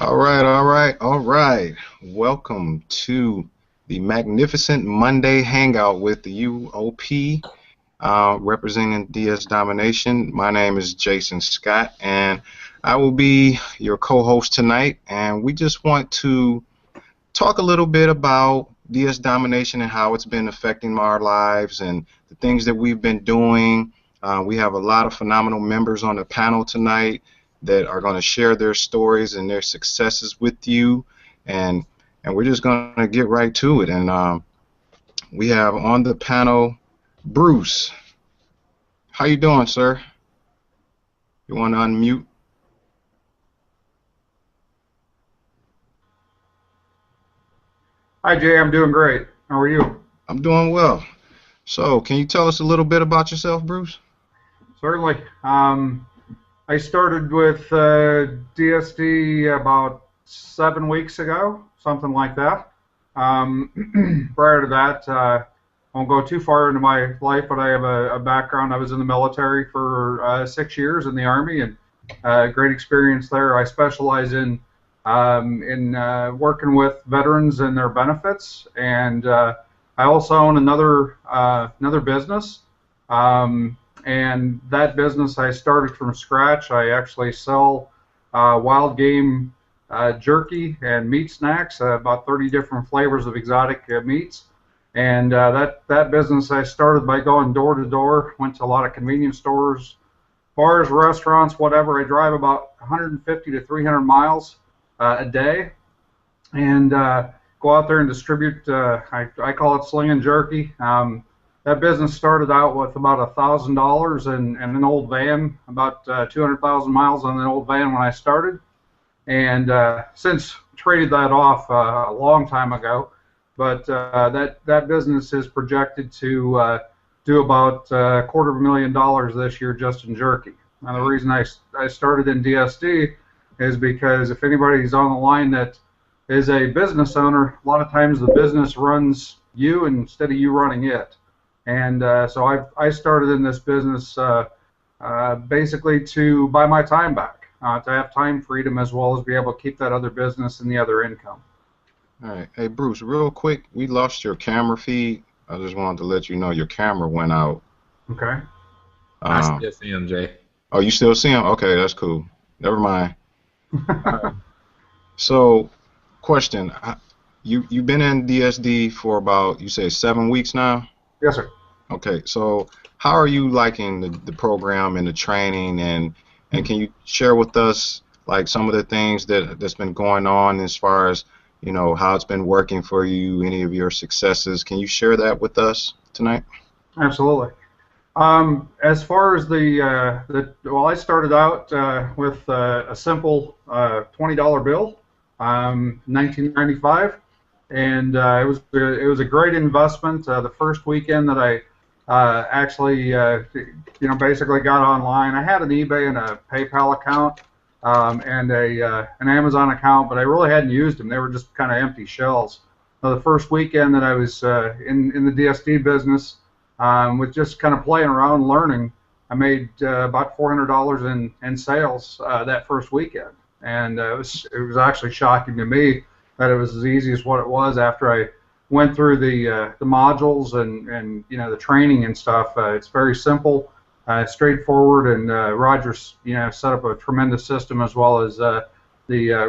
All right, all right, all right. Welcome to the magnificent Monday Hangout with the UOP, representing DS Domination. My name is Jason Scott, and I will be your co-host tonight. And we just want to talk a little bit about DS Domination and how it's been affecting our lives and the things that we've been doing. We have a lot of phenomenal members on the panel tonight that are going to share their stories and their successes with you, and we're just going to get right to it. And we have on the panel Bruce. How you doing, sir? You want to unmute? Hi, Jay. I'm doing great. How are you? I'm doing well. So, can you tell us a little bit about yourself, Bruce? Certainly. I started with DSD about 7 weeks ago, something like that. Prior to that, I won't go too far into my life, but I have a background. I was in the military for 6 years in the Army, and great experience there. I specialize in working with veterans and their benefits, and I also own another business. And that business I started from scratch. I actually sell wild game jerky and meat snacks, about 30 different flavors of exotic meats. And that business I started by going door to door, went to a lot of convenience stores, bars, restaurants, whatever. I drive about 150 to 300 miles a day and go out there and distribute, I call it slinging jerky. That business started out with about $1,000 and an old van, about 200,000 miles on an old van when I started, and since traded that off a long time ago. But that business is projected to do about $250,000 this year just in jerky. Now the reason I started in DSD is because if anybody's on the line that is a business owner, a lot of times the business runs you instead of you running it. And so I started in this business basically to buy my time back, to have time freedom as well as be able to keep that other business and the other income. All right. Hey, Bruce, real quick, we lost your camera feed. I just wanted to let you know your camera went out. Okay. I still see him, Jay. Oh, you still see him? Okay, that's cool. Never mind. So, question. You've been in DSD for about, you say, 7 weeks now? Yes, sir. Okay, so how are you liking the program and the training, and can you share with us like some of the things that's been going on as far as, you know, how it's been working for you, any of your successes? Can you share that with us tonight? Absolutely. As far as well, I started out with a simple $20 bill, 1995, and it was a great investment. The first weekend that I actually basically got online, I had an eBay and a PayPal account and an Amazon account, but I really hadn't used them. They were just kind of empty shells. Now, the first weekend that I was in the DSD business, with just kind of playing around, learning, I made about $400 in sales that first weekend, and it was actually shocking to me that it was as easy as what it was after I went through the modules and the training and stuff. It's very simple, straightforward, and Roger's set up a tremendous system, as well as the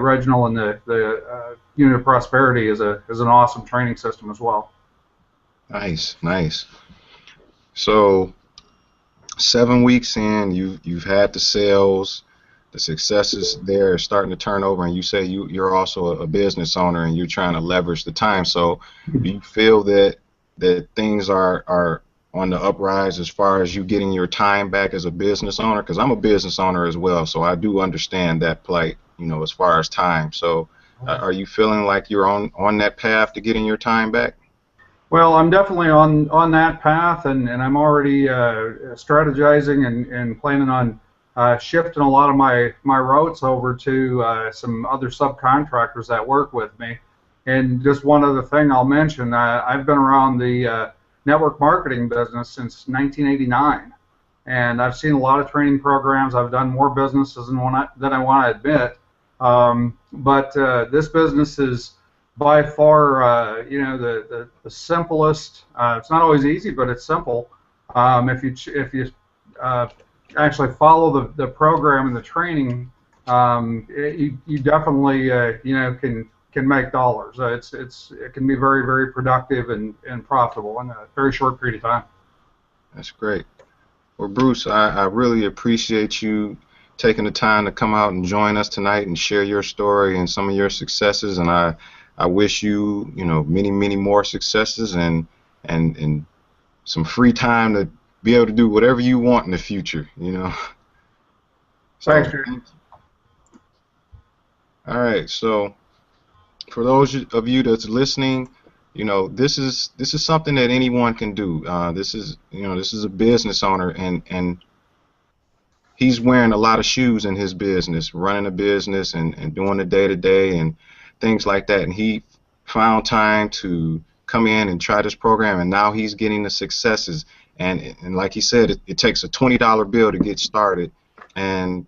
Reginald and the Unit of Prosperity is an awesome training system as well. Nice, nice. So 7 weeks in, you've had the sales, the successes there are starting to turn over, and you say you're also a business owner and you're trying to leverage the time. So do you feel that things are on the uprise as far as you getting your time back as a business owner? Because I'm a business owner as well, so I do understand that plight, as far as time. So are you feeling like you're on that path to getting your time back? Well, I'm definitely on that path, and I'm already strategizing and planning on shifting a lot of my routes over to some other subcontractors that work with me. And just one other thing I'll mention, I've been around the network marketing business since 1989, and I've seen a lot of training programs. I've done more businesses than I want to admit. but this business is by far, the simplest. It's not always easy, but it's simple. If you actually follow the program and the training, you definitely can make dollars. It can be very, very productive and profitable in a very short period of time. That's great. Well, Bruce, I really appreciate you taking the time to come out and join us tonight and share your story and some of your successes. And I wish you, many, many more successes and some free time to be able to do whatever you want in the future, So, Thanks, Jerry. All right. So, for those of you that's listening, this is something that anyone can do. This is a business owner, and he's wearing a lot of shoes in his business, running a business and doing the day-to-day and things like that. And he found time to come in and try this program, and now he's getting the successes. And like he said, it takes a $20 bill to get started, and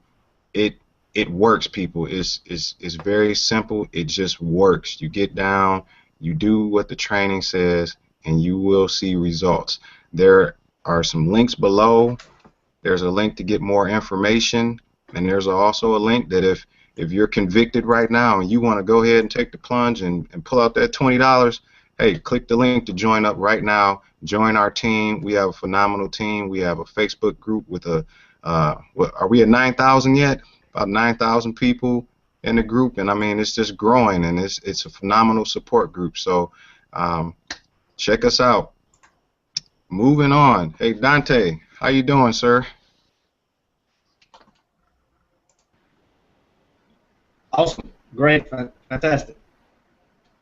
it works, people. It's very simple. It just works. You get down, you do what the training says, and you will see results. There are some links below. There's a link to get more information, and there's also a link that if you're convicted right now and you want to go ahead and take the plunge and pull out that $20, hey, click the link to join up right now. Join our team. We have a phenomenal team. We have a Facebook group with are we at 9,000 yet? About 9,000 people in the group, and I mean, it's just growing, and it's a phenomenal support group. So check us out. Moving on. Hey, Dante, how you doing, sir? Awesome, great, fantastic.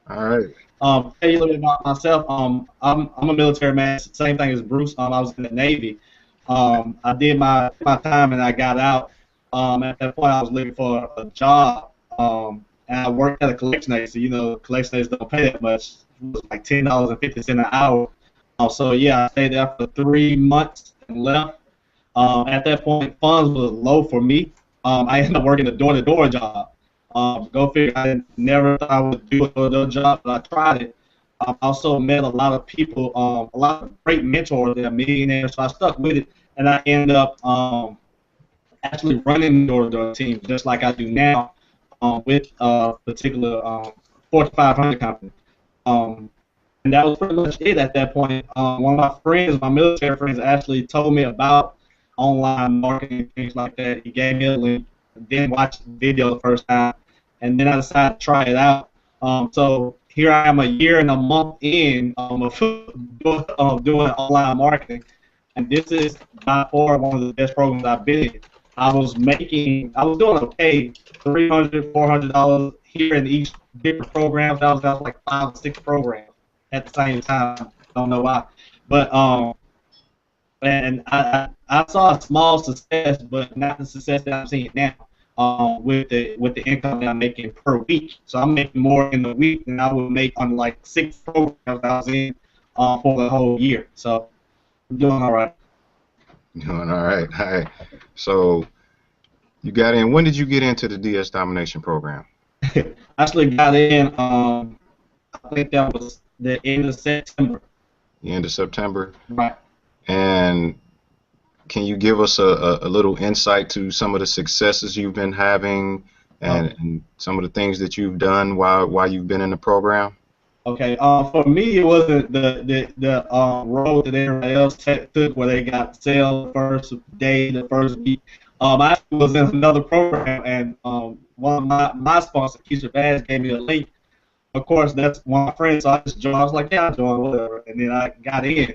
All right. Tell you a little bit about myself. I'm a military man. Same thing as Bruce. I was in the Navy. I did my time and I got out. At that point, I was looking for a job, and I worked at a collection agency. Collection agencies don't pay that much. It was like $10.50 an hour. So yeah, I stayed there for 3 months and left. At that point, funds was low for me. I ended up working a door-to-door job. Go figure. I never thought I would do a door-to-door job, but I tried it. I also met a lot of people, a lot of great mentors that are millionaires. So I stuck with it, and I ended up actually running the door-to-door team just like I do now with a particular Fortune 500 company. And that was pretty much it at that point. One of my friends, my military friends, actually told me about online marketing, things like that. He gave me a link. Didn't watch the video the first time, and then I decided to try it out. So here I am a year and a month in of doing online marketing, and this is by far one of the best programs I've been in. I was doing okay, $300, $400 here in each different programs. I was like 5 or 6 programs at the same time. Don't know why, but and I saw a small success, but not the success that I'm seeing now with the income that I'm making per week. So I'm making more in the week than I would make on like 6 programs that I was in for the whole year. So I'm doing all right. Doing all right. All right. So you got in. When did you get into the DS Domination program? I actually got in. I think that was the end of September. The end of September. Right. And can you give us a little insight to some of the successes you've been having and some of the things that you've done while you've been in the program? Okay. For me, it wasn't the road that everybody else took, where they got sales the first day, the first week. I was in another program, and one of my sponsors, Keisha Bass, gave me a link. Of course, that's one of my friends, so I just joined. I was like, yeah, I'll join, whatever. And then I got in.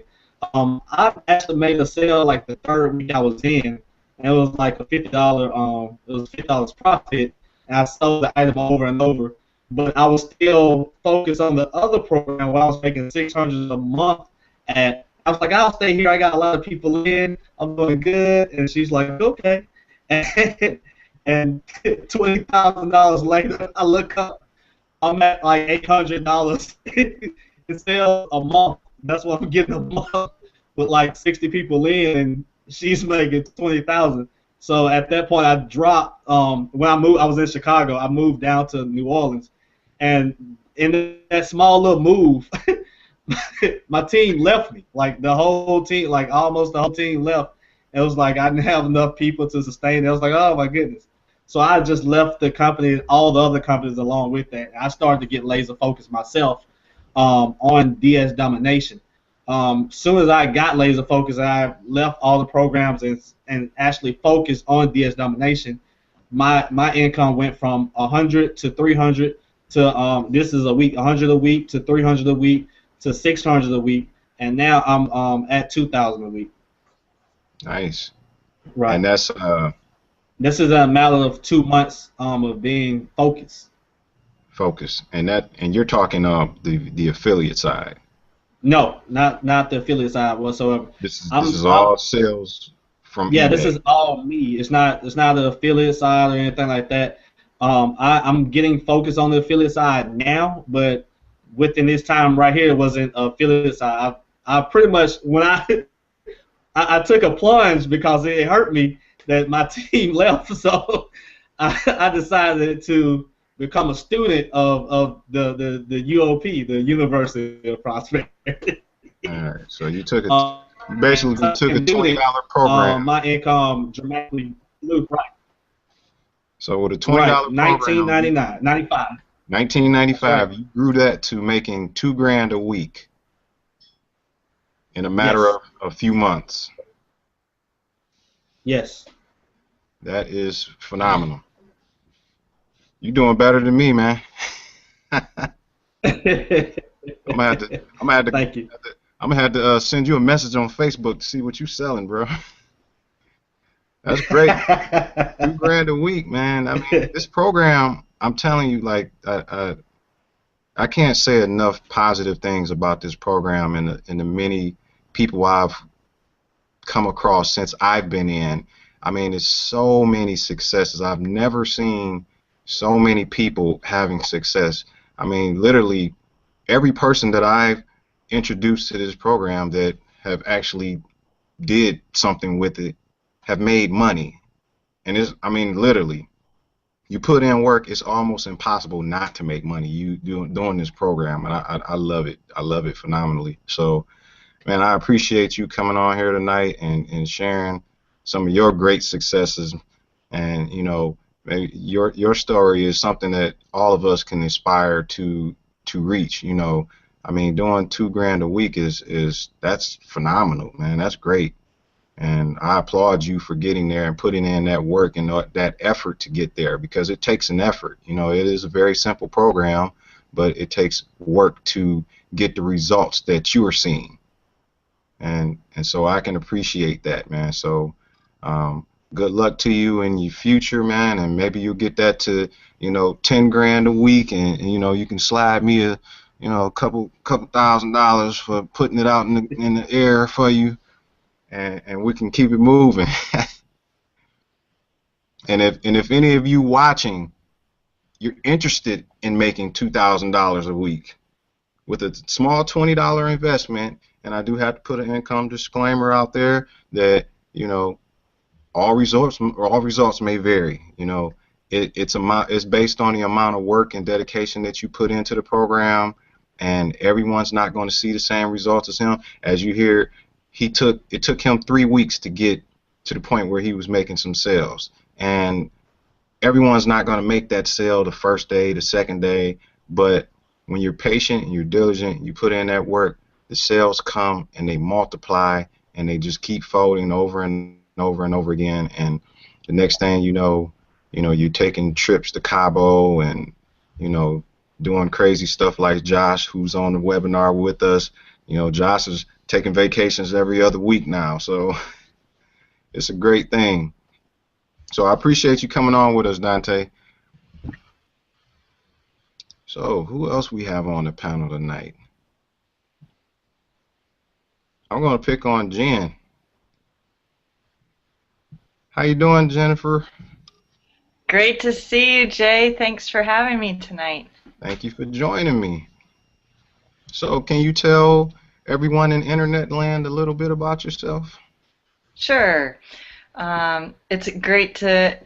I actually made a sale like the 3rd week I was in, and it was like a $50. It was $50 profit, and I sold the item over and over. But I was still focused on the other program where I was making $600 a month. And I was like, I'll stay here. I got a lot of people in. I'm doing good. And she's like, okay. And $20,000 later, I look up. I'm at like $800 in sales a month. That's what I'm getting a month with like 60 people in, and she's making $20,000. So at that point, I dropped. When I moved, I was in Chicago. I moved down to New Orleans, and in that small little move, my team left me. Like the whole team, like almost the whole team left. It was like I didn't have enough people to sustain it. I was like, oh my goodness. So I just left the company, all the other companies along with that. I started to get laser focused myself on DS Domination. Soon as I got laser focused, I left all the programs and actually focused on DS Domination. My income went from 100 to 300 to this is a week, 100 a week to 300 a week to 600 a week, and now I'm at 2,000 a week. Nice. Right. And that's this is a matter of 2 months of being focused. focus. And you're talking the affiliate side. No, not the affiliate side whatsoever. This is all sales from yeah, eBay. This is all me. It's not the affiliate side or anything like that. I'm getting focused on the affiliate side now, but within this time right here, it wasn't affiliate side. I pretty much when I took a plunge because it hurt me that my team left, so I decided to become a student of the UOP, the University of Prosperity. All right, so you took a basically you took a $20 program. My income dramatically blew right. So with a $20 program, $19.95, you grew that to making $2,000 a week in a matter of a few months. Yes. That is phenomenal. You're doing better than me, man. I'm gonna have to Thank you. I'm gonna have to send you a message on Facebook to see what you're selling, bro. That's great. $2,000 a week, man. I mean, this program, I'm telling you, like, I can't say enough positive things about this program and the many people I've come across since I've been in. I mean, it's so many successes. I've never seen so many people having success. I mean, literally, every person that I've introduced to this program that have actually did something with it have made money. And it's, I mean, literally, you put in work, it's almost impossible not to make money doing this program, and I love it. I love it phenomenally. So, man, I appreciate you coming on here tonight and sharing some of your great successes. And, you know, your story is something that all of us can aspire to reach. You know, I mean, doing $2,000 a week is that's phenomenal, man. That's great. And I applaud you for getting there and putting in that work and that effort to get there, because it takes an effort. You know, it is a very simple program, but it takes work to get the results that you are seeing. And so I can appreciate that, man. So good luck to you in your future, man. And maybe you'll get that to, you know, $10,000 a week, and you know, you can slide me a, you know, a couple $1,000s for putting it out in the air for you. And we can keep it moving. and if any of you watching, you're interested in making $2,000 a week with a small $20 investment, and I do have to put an income disclaimer out there that, you know, all results may vary. You know, it's based on the amount of work and dedication that you put into the program, and everyone's not going to see the same results as him. As you hear, it took him 3 weeks to get to the point where he was making some sales, and everyone's not going to make that sale the first day, the second day, but when you're patient and you're diligent, you put in that work, the sales come and they multiply and they just keep folding over and over and over again, and the next thing you know, you're taking trips to Cabo and, you know, doing crazy stuff like Josh, who's on the webinar with us. You know, Josh is taking vacations every other week now, so it's a great thing. So I appreciate you coming on with us, Dante. So who else we have on the panel tonight? I'm going to pick on Jen. How you doing, Jennifer? Great to see you, Jay. Thanks for having me tonight. Thank you for joining me. So can you tell everyone in internet land a little bit about yourself? Sure. It's great to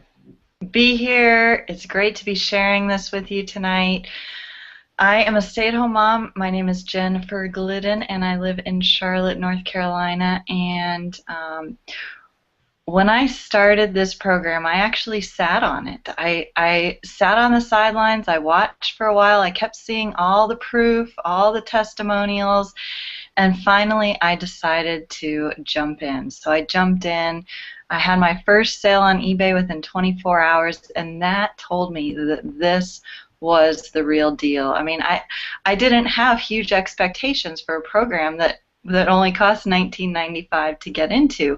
be here. It's great to be sharing this with you tonight. I am a stay-at-home mom. My name is Jennifer Glidden, and I live in Charlotte, North Carolina. And when I started this program, I actually sat on it. I sat on the sidelines. I watched for a while. I kept seeing all the proof, all the testimonials, and finally I decided to jump in. So I jumped in. I had my first sale on eBay within 24 hours, and that told me that this was the real deal. I mean, I didn't have huge expectations for a program that only cost $19.95 to get into.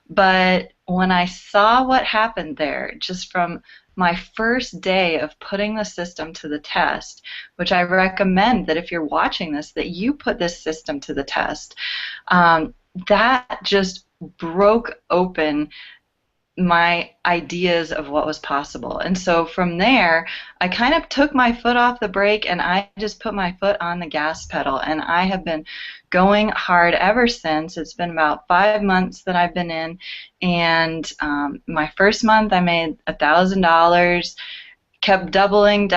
But when I saw what happened there, just from my first day of putting the system to the test, which I recommend that if you're watching this, that you put this system to the test, that just broke open my ideas of what was possible. And so from there, I kind of took my foot off the brake and I just put my foot on the gas pedal, and I have been going hard ever since. It's been about 5 months that I've been in, and my first month I made $1,000, kept doubling.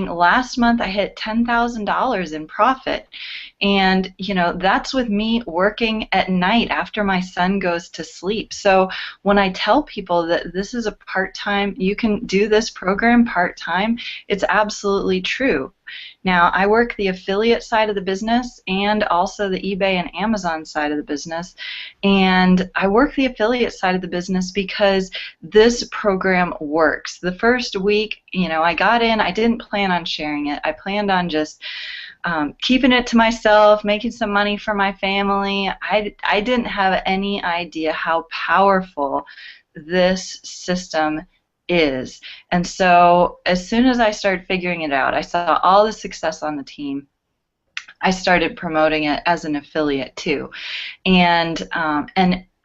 Last month I hit $10,000 in profit. And, you know, that's with me working at night after my son goes to sleep. So when I tell people that this is a part-time, you can do this program part-time, it's absolutely true. Now, I work the affiliate side of the business and also the eBay and Amazon side of the business. And I work the affiliate side of the business because this program works. The first week, you know, I got in, I didn't plan on sharing it. I planned on just keeping it to myself, making some money for my family. I didn't have any idea how powerful this system is. And so as soon as I started figuring it out, I saw all the success on the team. I started promoting it as an affiliate too. And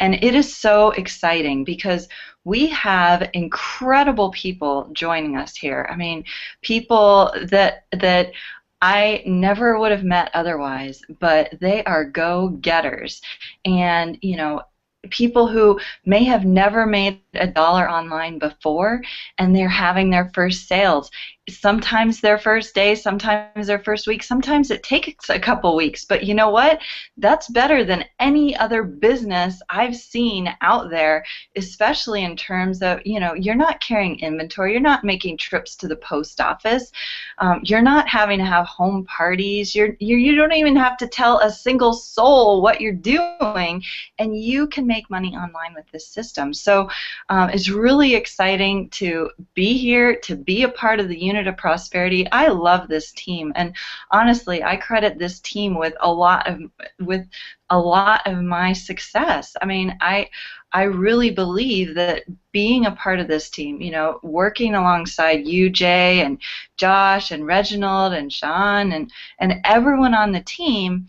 it is so exciting because we have incredible people joining us here. I mean, people that I never would have met otherwise, but they are go-getters. And, you know, people who may have never made $1 online before, and they're having their first sales. Sometimes their first day, sometimes their first week, sometimes it takes a couple weeks. But you know what? That's better than any other business I've seen out there, especially in terms of, you know, you're not carrying inventory, you're not making trips to the post office, you're not having to have home parties, you don't even have to tell a single soul what you're doing, and you can make money online with this system. So it's really exciting to be here, to be a part of the unit of prosperity. I love this team, and honestly, I credit this team with a lot of my success. I mean, I really believe that being a part of this team, you know, working alongside you, Jay, and Josh, and Reginald, and Sean, and everyone on the team,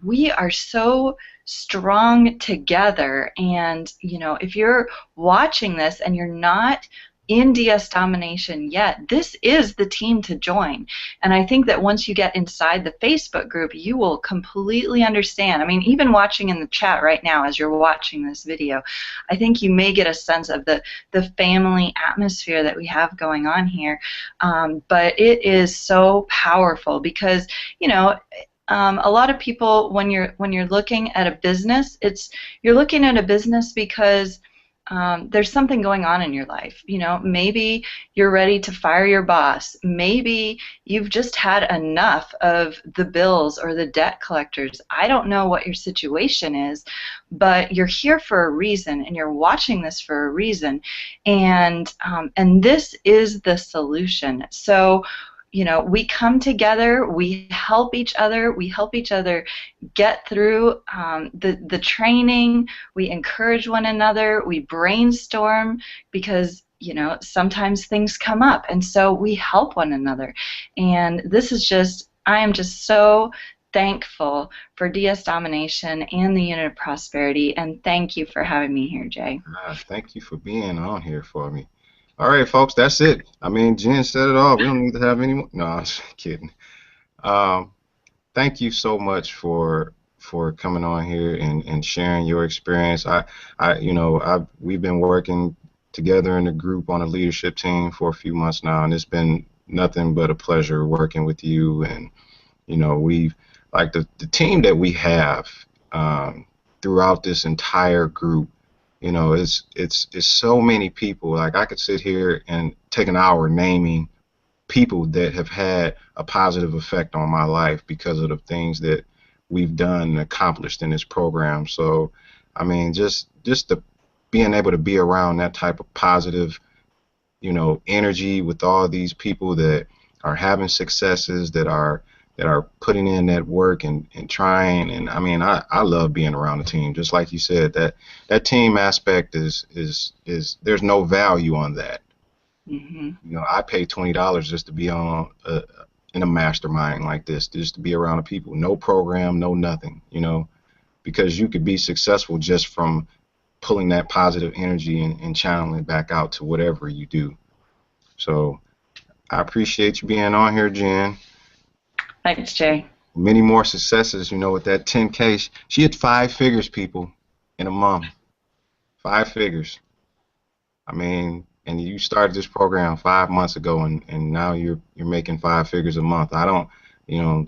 we are so strong together. And, you know, if you're watching this and you're not in DS Domination yet, this is the team to join. And I think that once you get inside the Facebook group, you will completely understand. I mean, even watching in the chat right now as you're watching this video, I think you may get a sense of the family atmosphere that we have going on here. But it is so powerful because, you know, a lot of people, when you're looking at a business, you're looking at a business because there's something going on in your life. You know, maybe you're ready to fire your boss. Maybe you've just had enough of the bills or the debt collectors. I don't know what your situation is, but you're here for a reason, and you're watching this for a reason, and this is the solution. So, you know, we come together, we help each other get through the training, we encourage one another, we brainstorm because, you know, sometimes things come up, and so we help one another. And this is just, I am just so thankful for DS Domination and the Unit of Prosperity, and thank you for having me here, Jay. Thank you for being on here for me. All right, folks, that's it. I mean, Jen said it all. We don't need to have any more. No, I'm just kidding. Thank you so much for for coming on here and sharing your experience. We've been working together in a group on a leadership team for a few months now, and it's been nothing but a pleasure working with you. And we've like the team that we have throughout this entire group. It's so many people. Like, I could sit here and take an hour naming people that have had a positive effect on my life because of the things that we've done and accomplished in this program. So, I mean, just the being able to be around that type of positive, energy with all these people that are having successes, that are putting in that work and trying. And I mean, I love being around the team. Just like you said, that team aspect is there's no value on that. Mm-hmm. I pay $20 just to be on in a mastermind like this, just to be around the people. No program, no nothing. Because you could be successful just from pulling that positive energy and channeling it back out to whatever you do. So I appreciate you being on here, Jen. Thanks, Jay. Many more successes, with that 10K. She hit 5 figures, people, in a month. 5 figures. I mean, and you started this program 5 months ago, and now you're making 5 figures a month. I don't,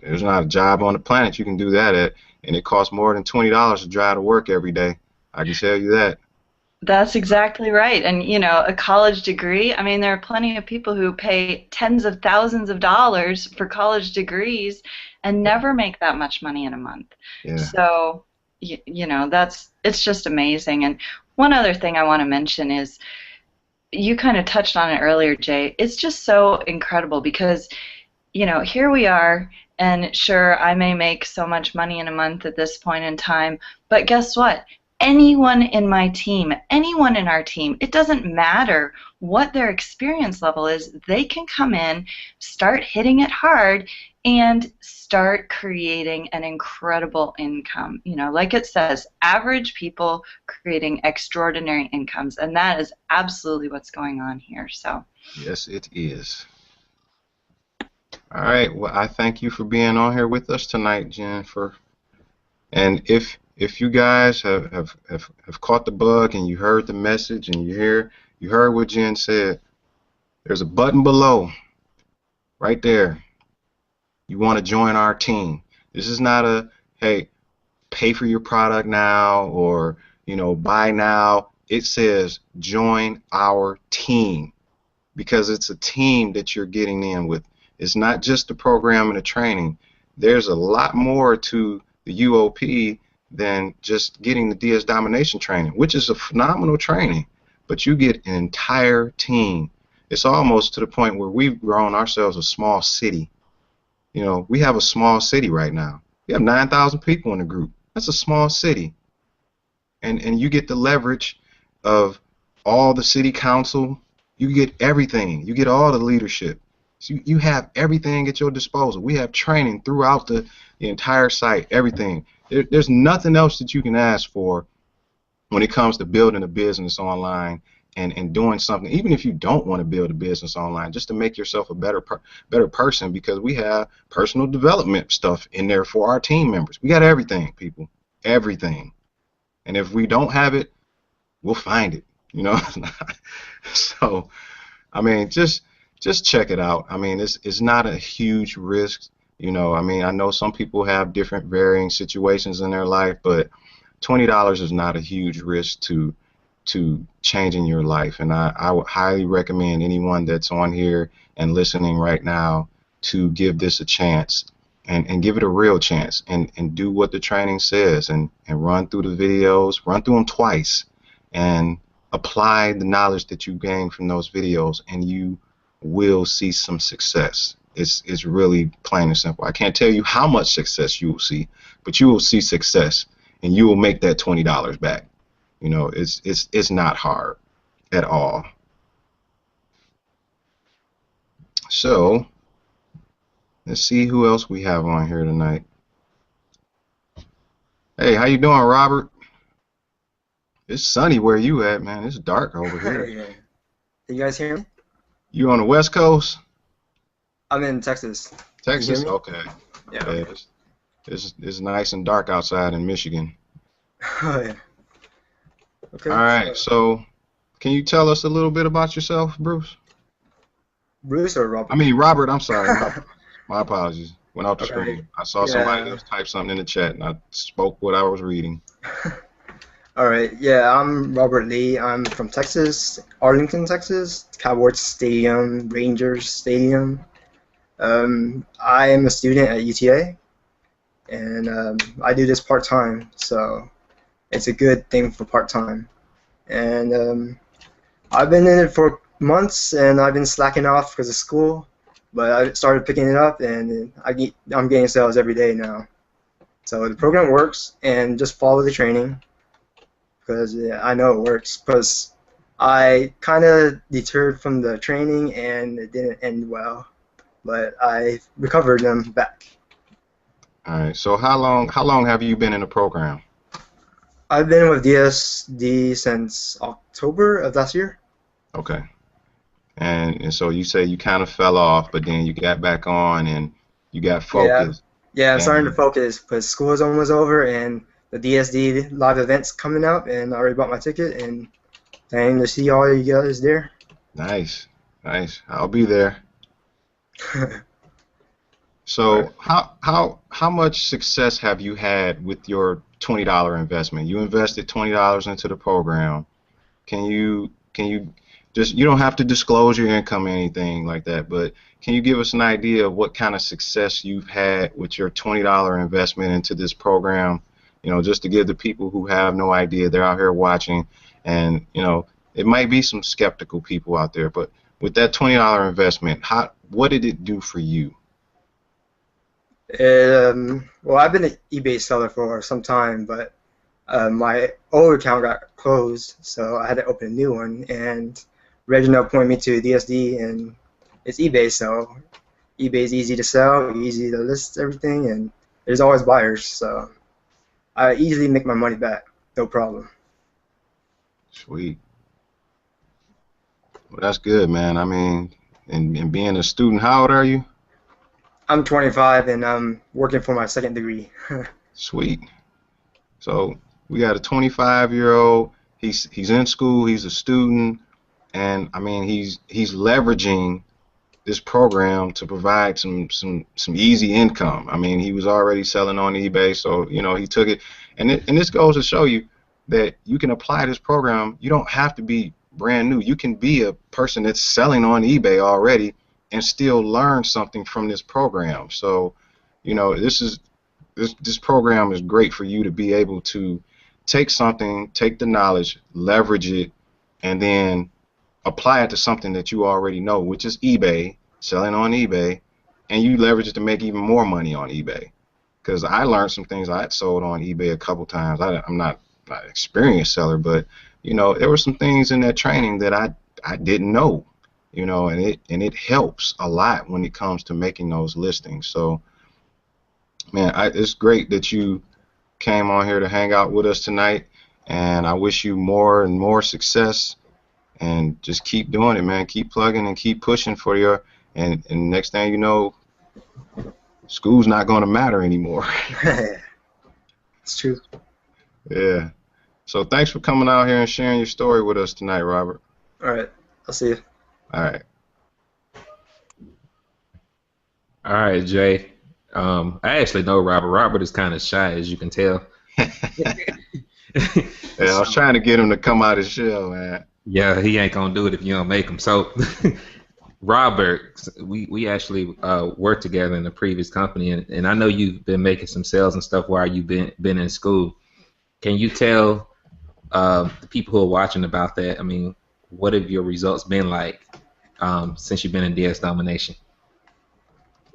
there's not a job on the planet you can do that at, and it costs more than $20 to drive to work every day. I can tell you that. That's exactly right. And, a college degree, I mean, there are plenty of people who pay tens of thousands of dollars for college degrees and never make that much money in a month. Yeah. So, it's just amazing. And one other thing I want to mention is, you kind of touched on it earlier, Jay. It's just so incredible because, here we are, and sure, I may make so much money in a month at this point in time, but guess what? Anyone in my team, anyone in our team, it doesn't matter what their experience level is, they can come in, start hitting it hard, and start creating an incredible income. Like it says, average people creating extraordinary incomes, and that is absolutely what's going on here. So. Yes, it is. All right. Well, I thank you for being on here with us tonight, Jennifer. And if you guys have caught the bug and you heard the message and you heard what Jen said, there's a button below, right there. You want to join our team. This is not a, hey, pay for your product now or, buy now. It says join our team because it's a team that you're getting in with. It's not just the program and the training. There's a lot more to the UOP than just getting the DS Domination training, which is a phenomenal training, but you get an entire team. It's almost to the point where we've grown ourselves a small city. We have a small city right now. We have 9,000 people in the group. That's a small city. And you get the leverage of all the city council. You get everything. You get all the leadership. So you have everything at your disposal. We have training throughout the entire site, everything. There's nothing else that you can ask for when it comes to building a business online and doing something, even if you don't want to build a business online, just to make yourself a better person, because we have personal development stuff in there for our team members. We got everything, people, everything. And if we don't have it, we'll find it, So, I mean, just check it out. I mean, it's not a huge risk. I mean, I know some people have different varying situations in their life, but $20 is not a huge risk to changing your life. And I would highly recommend anyone that's on here and listening right now to give this a chance and give it a real chance and do what the training says and run through the videos, run through them twice and apply the knowledge that you gain from those videos, and you will see some success. It's really plain and simple. I can't tell you how much success you will see, but you will see success and you will make that $20 back. It's not hard at all. So let's see who else we have on here tonight. Hey, how you doing, Robert? It's sunny where you at, man. It's dark over here. Yeah. Can you guys hear me? You on the West Coast? I'm in Texas. Texas? Okay. Yeah. It's nice and dark outside in Michigan. Oh, yeah. Okay. All right, so can you tell us a little bit about yourself, Bruce? Bruce or Robert? I mean, Robert, I'm sorry. My apologies. Went off the Okay. screen. I saw somebody else type something in the chat, and I spoke what I was reading. All right. Yeah, I'm Robert Lee. I'm from Texas, Arlington, Texas. Cowboys Stadium, Rangers Stadium. I am a student at UTA, and I do this part-time, so it's a good thing for part-time. And I've been in it for months, and I've been slacking off because of school, but I started picking it up, and I'm getting sales every day now. So the program works, and just follow the training, because I know it works, because I kind of deterred from the training, and it didn't end well, but I recovered them back. All right. So how long have you been in the program? I've been with DSD since October of last year. Okay. And so you say you kind of fell off, but then you got back on and you got focused. Yeah, I'm starting to focus because school is almost over and the DSD live event's coming up, and I already bought my ticket and planning to see all you guys there. Nice. I'll be there. So how much success have you had with your $20 investment? You invested $20 into the program. Can you just, you don't have to disclose your income or anything like that, but can you give us an idea of what kind of success you've had with your $20 investment into this program? You know, just to give the people who have no idea, they're out here watching, and you know, it might be some skeptical people out there, but with that $20 investment, what did it do for you? Well, I've been an eBay seller for some time, but my old account got closed, so I had to open a new one, and Reginald pointed me to DSD, and it's eBay, so eBay's easy to sell, easy to list everything, and there's always buyers, so I easily make my money back, no problem. Sweet. Well, that's good, man. I mean, and being a student, how old are you? I'm 25, and I'm working for my second degree. Sweet. So we got a 25-year-old. He's in school. He's a student, and I mean he's leveraging this program to provide some easy income. I mean, he was already selling on eBay, so you know he took it, and this goes to show you that you can apply this program. You don't have to be brand new. You can be a person that's selling on eBay already and still learn something from this program. So, you know, this program is great for you to be able to take something, take the knowledge, leverage it, and then apply it to something that you already know, which is eBay, selling on eBay, and you leverage it to make even more money on eBay. Because I learned some things. I had sold on eBay a couple times. I'm not an experienced seller, but you know, there were some things in that training that I didn't know, you know, and it helps a lot when it comes to making those listings. So, man, it's great that you came on here to hang out with us tonight, and I wish you more and more success, and just keep doing it, man. Keep plugging and keep pushing for your, and next thing you know, school's not going to matter anymore. It's true. Yeah. So thanks for coming out here and sharing your story with us tonight, Robert. All right. I'll see you. All right. All right, Jay. I actually know Robert. Robert is kind of shy, as you can tell. Yeah, I was trying to get him to come out of his shell, man. Yeah, he ain't gonna do it if you don't make him. So, Robert, we actually worked together in the previous company, and I know you've been making some sales and stuff while you've been in school. Can you tell the people who are watching about that? I mean, what have your results been like since you've been in DS Domination?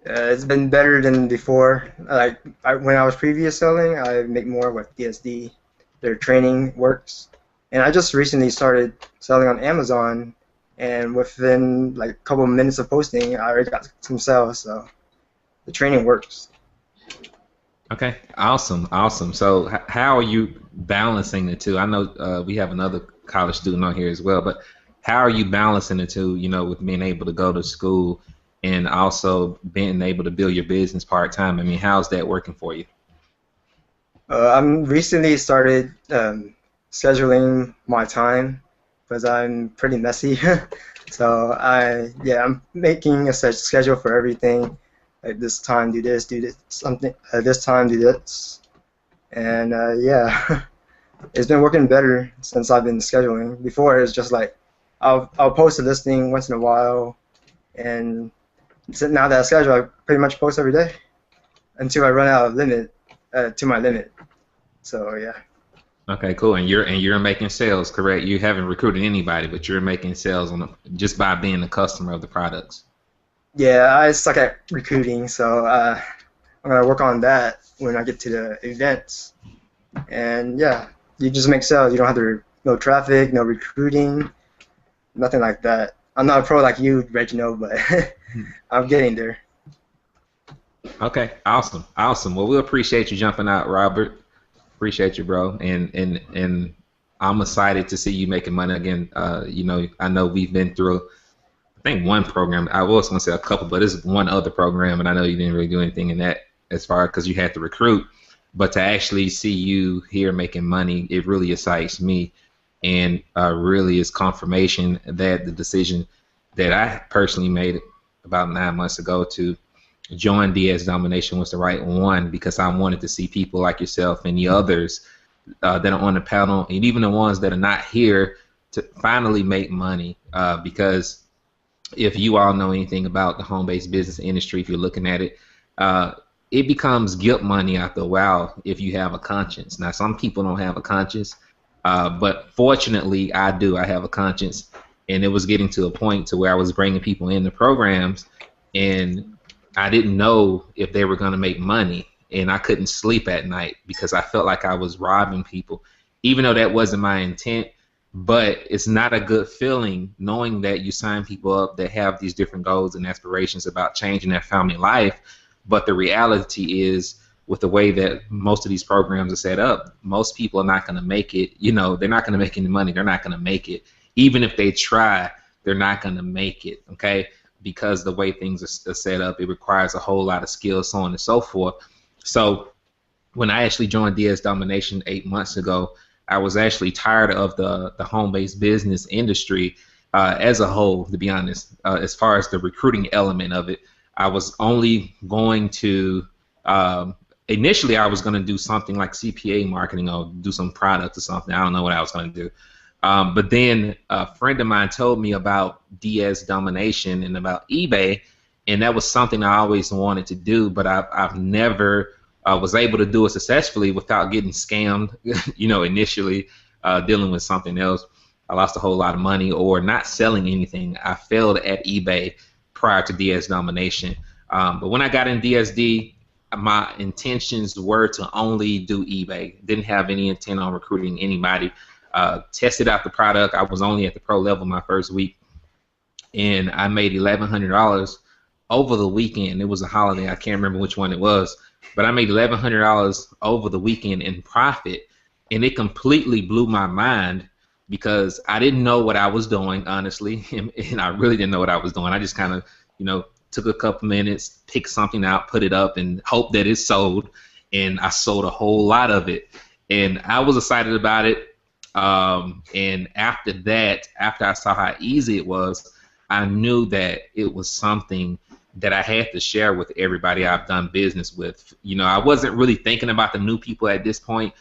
It's been better than before. Like when I was previous selling, I make more with DSD. Their training works, and I just recently started selling on Amazon, and within like a couple of minutes of posting, I already got some sales. So the training works. Okay, awesome. So how are you balancing the two? I know we have another college student on here as well, but how are you balancing the two, you know, with being able to go to school and also being able to build your business part-time? I mean, how's that working for you? I'm recently started scheduling my time because I'm pretty messy. So I'm making a set schedule for everything. Like this time do this something. This time do this, and it's been working better since I've been scheduling. Before it was just like I'll post a listing once in a while, and so now that I schedule, I pretty much post every day until I run out of limit to my limit. So yeah. Okay, cool. And you're making sales, correct? You haven't recruited anybody, but you're making sales just by being a customer of the products. Yeah, I suck at recruiting, so I'm gonna work on that when I get to the events. And yeah, you just make sales. You don't have to no traffic, no recruiting, nothing like that. I'm not a pro like you, Reginald, but I'm getting there. Okay, awesome. Well, we appreciate you jumping out, Robert. Appreciate you, bro. And I'm excited to see you making money again. I know we've been through, I think, one program. I was going to say a couple, but it's one other program, and I know you didn't really do anything in that as far as because you had to recruit. But to actually see you here making money, it really excites me, and really is confirmation that the decision that I personally made about 9 months ago to join DS Domination was the right one, because I wanted to see people like yourself and the others that are on the panel, and even the ones that are not here, to finally make money. Because if you all know anything about the home-based business industry, if you're looking at it, it becomes guilt money after a while if you have a conscience. Now, some people don't have a conscience, but fortunately, I do. I have a conscience, and it was getting to a point to where I was bringing people into programs, and I didn't know if they were going to make money, and I couldn't sleep at night because I felt like I was robbing people, even though that wasn't my intent. But it's not a good feeling knowing that you sign people up that have these different goals and aspirations about changing their family life, but the reality is, with the way that most of these programs are set up, most people are not going to make it. They're not going to make any money. They're not going to make it. Even if they try, they're not going to make it, okay? Because the way things are set up, it requires a whole lot of skills, so on and so forth. So when I actually joined DS Domination 8 months ago, I was actually tired of the home-based business industry as a whole, to be honest. As far as the recruiting element of it, I was only going to, initially I was going to do something like CPA marketing or do some product or something. I don't know what I was going to do. But then a friend of mine told me about DS Domination and about eBay, and that was something I always wanted to do, but I've never was able to do it successfully without getting scammed, initially dealing with something else. I lost a whole lot of money or not selling anything. I failed at eBay prior to DS Domination. But when I got in DSD, my intentions were to only do eBay. Didn't have any intent on recruiting anybody. Tested out the product. I was only at the pro level my first week, and I made $1,100 over the weekend. It was a holiday. I can't remember which one it was, but I made $1,100 over the weekend in profit, and it completely blew my mind because I didn't know what I was doing, honestly, and I really didn't know what I was doing. I just kind of, took a couple minutes, picked something out, put it up, and hoped that it sold, and I sold a whole lot of it, and I was excited about it. And after that, after I saw how easy it was, I knew that it was something that I had to share with everybody I've done business with. I wasn't really thinking about the new people at this point.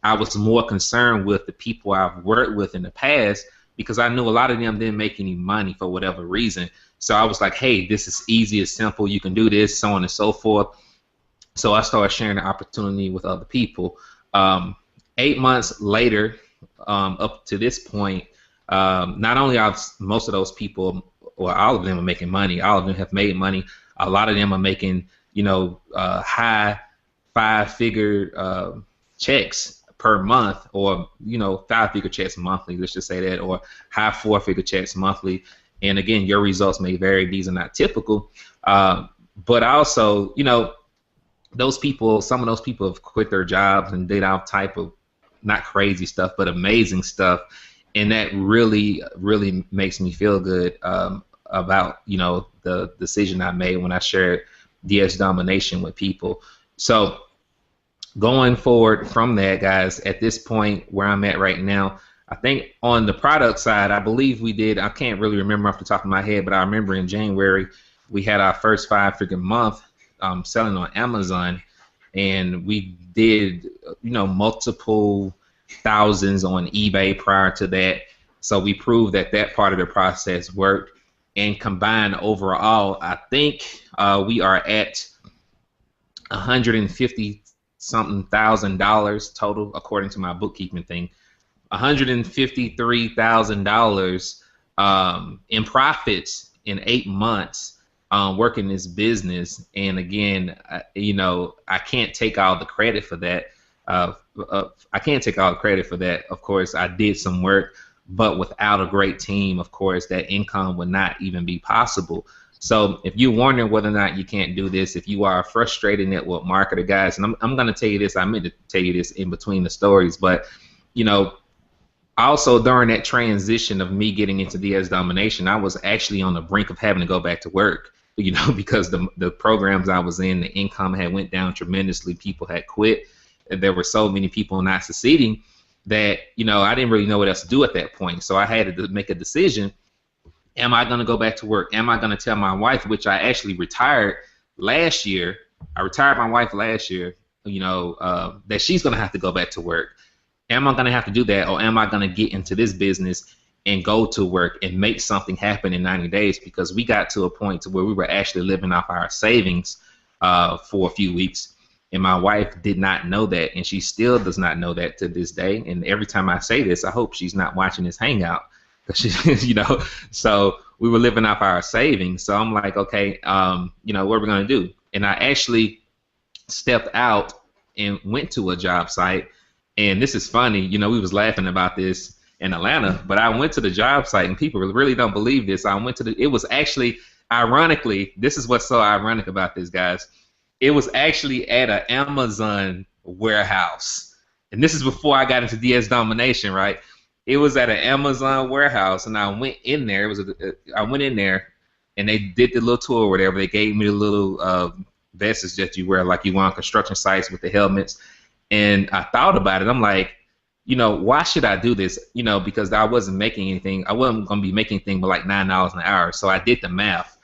I was more concerned with the people I've worked with in the past, because I knew a lot of them didn't make any money for whatever reason. So I was like, hey, this is easy, it's simple, you can do this, so on and so forth. So I started sharing the opportunity with other people. 8 months later, up to this point, not only are most of those people, or all of them, are making money. All of them have made money. A lot of them are making, high five-figure checks per month, or five-figure checks monthly. Let's just say that, or high four-figure checks monthly. And again, your results may vary. These are not typical. But also, those people, some of those people have quit their jobs and did all type of not crazy stuff, but amazing stuff, and that really, really makes me feel good about the decision I made when I shared DS Domination with people. So going forward from that, guys, at this point where I'm at right now, I think on the product side, I believe we did, I can't really remember off the top of my head, but I remember in January we had our first 5-figure month selling on Amazon, and we did, you know, multiple thousands on eBay prior to that. So we proved that that part of the process worked. And combined overall, I think we are at $150-something thousand total, according to my bookkeeping thing. $153,000 in profits in 8 months working this business. And again, you know, I can't take all the credit for that. I can't take all the credit for that. Of course, I did some work, but without a great team, of course, that income would not even be possible. So if you're wondering whether or not you can't do this, if you are frustrated network marketer, guys, and I'm going to tell you this, I meant to tell you this in between the stories, but, you know, also during that transition of me getting into DS Domination, I was actually on the brink of having to go back to work, you know, because the programs I was in, the income had went down tremendously. People had quit. There were so many people not succeeding that, you know, I didn't really know what else to do at that point. So I had to make a decision. Am I going to go back to work? Am I going to tell my wife, which I actually retired last year? I retired my wife last year, you know, that she's going to have to go back to work. Am I going to have to do that, or am I going to get into this business and go to work and make something happen in 90 days? Because we got to a point to where we were actually living off our savings for a few weeks. And my wife did not know that, and she still does not know that to this day. And every time I say this, I hope she's not watching this Hangout, because she, you know. So we were living off our savings. So I'm like, okay, you know, what are we gonna do? And I actually stepped out and went to a job site. And this is funny, you know, we was laughing about this in Atlanta, but I went to the job site, and people really don't believe this. I went to it was actually, ironically, this is what's so ironic about this, guys. It was actually at an Amazon warehouse. And this is before I got into DS Domination, right? It was at an Amazon warehouse, and I went in there. I went in there, and they did the little tour or whatever. They gave me the little vests that you wear like you on construction sites with the helmets. And I thought about it. I'm like, you know, why should I do this? You know, because I wasn't making anything. I wasn't going to be making anything but like $9 an hour. So I did the math.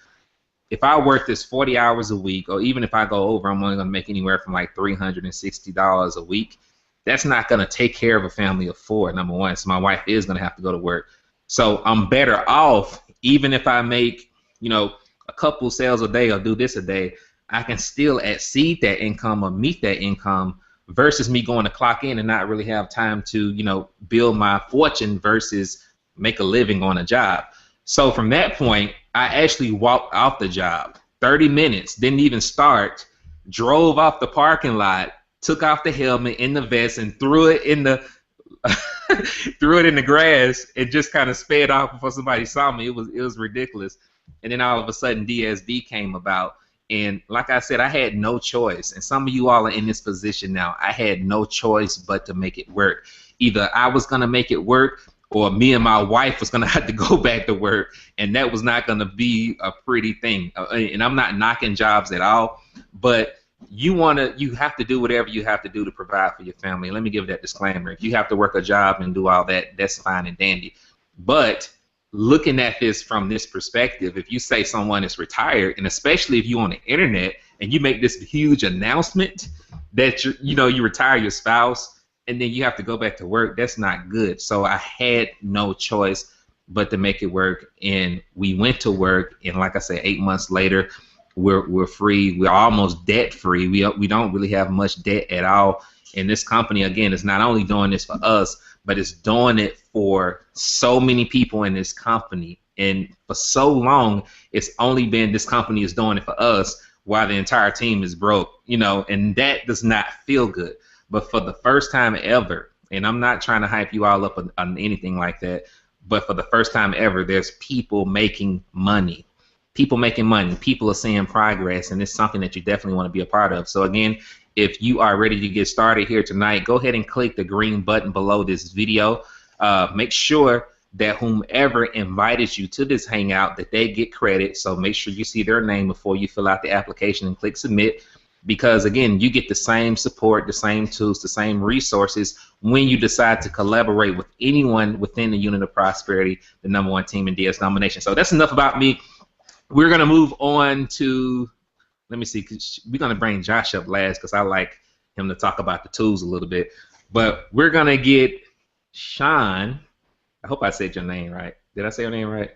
If I work this 40 hours a week, or even if I go over, I'm only going to make anywhere from like $360 a week. That's not going to take care of a family of 4, number one. So my wife is going to have to go to work. So I'm better off, even if I make, you know, a couple sales a day or do this a day, I can still exceed that income or meet that income versus me going to clock in and not really have time to, you know, build my fortune versus make a living on a job. So from that point, I actually walked off the job. 30 minutes, didn't even start, drove off the parking lot, took off the helmet and the vest and threw it in the threw it in the grass and just kind of sped off before somebody saw me. It was ridiculous. And then all of a sudden DSD came about. And like I said, I had no choice. And some of you all are in this position now. I had no choice but to make it work. Either I was going to make it work, or me and my wife was going to have to go back to work, and that was not going to be a pretty thing. And I'm not knocking jobs at all, but you have to do whatever you have to do to provide for your family. Let me give that disclaimer. If you have to work a job and do all that, that's fine and dandy. But looking at this from this perspective, if you say someone is retired, and especially if you're on the internet and you make this huge announcement that you retire your spouse, and then you have to go back to work, that's not good. So I had no choice but to make it work, and we went to work, and like I said, 8 months later, we're free. We're almost debt free. We don't really have much debt at all. And this company, again, is not only doing this for us, but it's doing it for so many people in this company. And for so long, it's only been this company is doing it for us while the entire team is broke, and that does not feel good. But for the first time ever, and I'm not trying to hype you all up on anything like that, but for the first time ever, there's people making money. People making money. People are seeing progress, and it's something that you definitely want to be a part of. So again, if you are ready to get started here tonight, go ahead and click the green button below this video. Make sure that whomever invited you to this Hangout, that they get credit. So make sure you see their name before you fill out the application and click submit. because again, you get the same support, the same tools, the same resources when you decide to collaborate with anyone within the unit of prosperity, the #1 team in DS Domination. So that's enough about me. We're gonna move on to, let me see, 'cause we're gonna bring Josh up last because I like him to talk about the tools a little bit. But we're gonna get Sean. I hope I said your name right. Did I say your name right?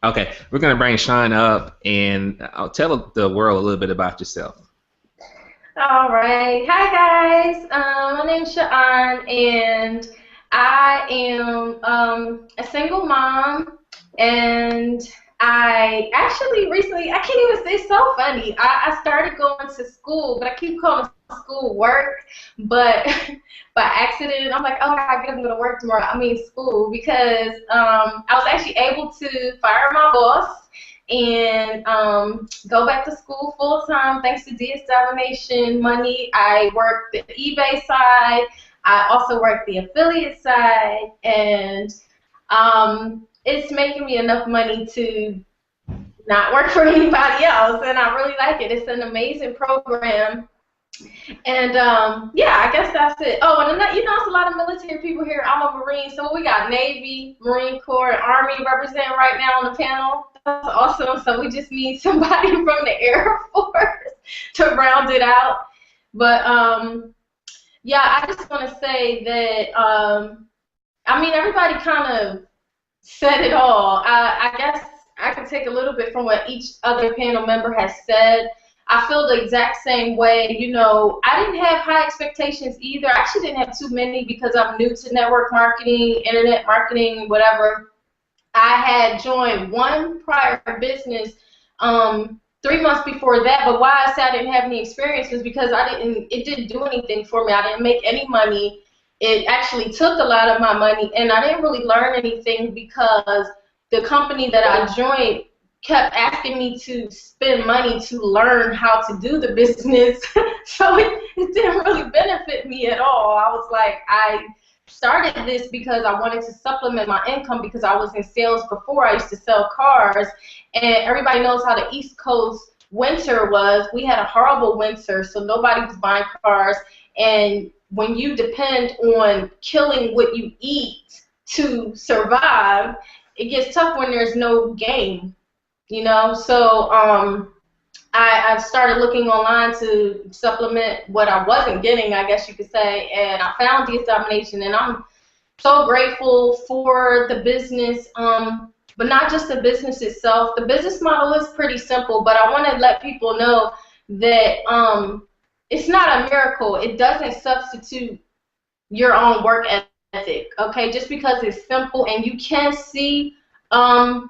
Okay, we're gonna bring Sean up and I'll tell the world a little bit about yourself. All right. Hi, guys. My name's Sha'an, and I am a single mom, and I actually recently, I can't even say, it's so funny. I started going to school, but I keep calling school work, but by accident, I'm like, oh, I gotta go to work tomorrow. I mean school, because I was actually able to fire my boss and go back to school full time thanks to DS Domination money. I worked the eBay side. I also worked the affiliate side, and it's making me enough money to not work for anybody else, and I really like it. It's an amazing program. And yeah, I guess that's it. Oh, and you know, it's a lot of military people here. I'm a Marine, so we got Navy, Marine Corps, and Army representing right now on the panel. That's awesome. So we just need somebody from the Air Force to round it out. But yeah, I just want to say that I mean, everybody kind of said it all. I guess I can take a little bit from what each other panel member has said. I feel the exact same way. You know, I didn't have high expectations either. I actually didn't have too many because I'm new to network marketing, internet marketing, whatever. I had joined one prior business 3 months before that, but why I said I didn't have any experience was because it didn't do anything for me. I didn't make any money. It actually took a lot of my money, and I didn't really learn anything because the company that I joined kept asking me to spend money to learn how to do the business. So it didn't really benefit me at all. I was like, I started this because I wanted to supplement my income because I was in sales before. I used to sell cars, and everybody knows how the East Coast winter was. We had a horrible winter, so nobody was buying cars, and when you depend on killing what you eat to survive, it gets tough when there's no game. You know, so I started looking online to supplement what I wasn't getting, I guess you could say, and I found DS Domination, and I'm so grateful for the business, but not just the business itself. The business model is pretty simple, but I want to let people know that it's not a miracle. It doesn't substitute your own work ethic, okay? Just because it's simple and you can see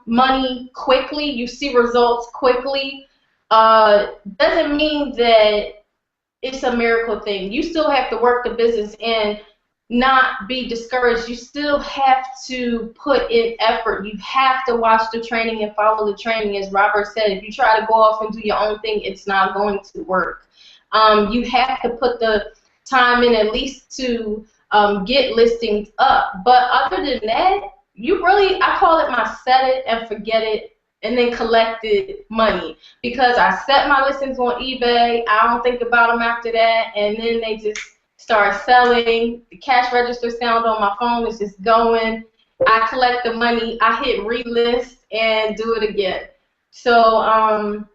money quickly, you see results quickly, doesn't mean that it's a miracle thing. You still have to work the business and not be discouraged. You still have to put in effort. You have to watch the training and follow the training. As Robert said, if you try to go off and do your own thing, it's not going to work. You have to put the time in at least to get listings up. But other than that, you really, I call it my set it and forget it and then collected money, because I set my listings on eBay, I don't think about them after that, and then they just start selling. The cash register sound on my phone is just going. I collect the money, I hit relist and do it again. So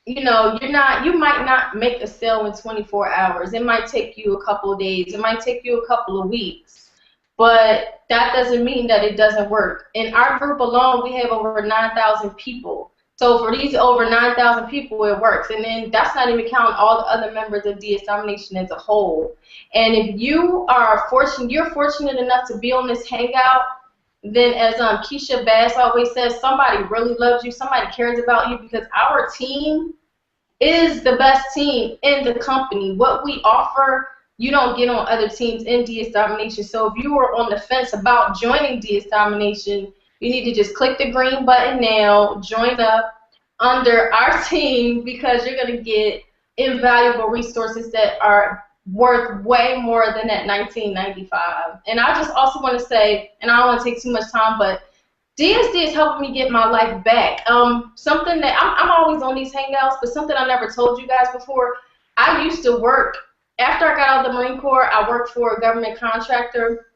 you know, you might not make a sale in 24 hours. It might take you a couple of days. It might take you a couple of weeks. But that doesn't mean that it doesn't work. In our group alone, we have over 9,000 people. So for these over 9,000 people, it works. And then that's not even counting all the other members of DS Domination as a whole. And if you are you're fortunate enough to be on this Hangout, then as Keisha Bass always says, somebody really loves you, somebody cares about you, because our team is the best team in the company. What we offer, you don't get on other teams in DS Domination. So if you were on the fence about joining DS Domination, you need to just click the green button now, join up under our team, because you're going to get invaluable resources that are worth way more than that $19.95. And I just also want to say, and I don't want to take too much time, but DSD is helping me get my life back. Something that I'm always on these Hangouts, but something I never told you guys before. I used to work, after I got out of the Marine Corps, I worked for a government contractor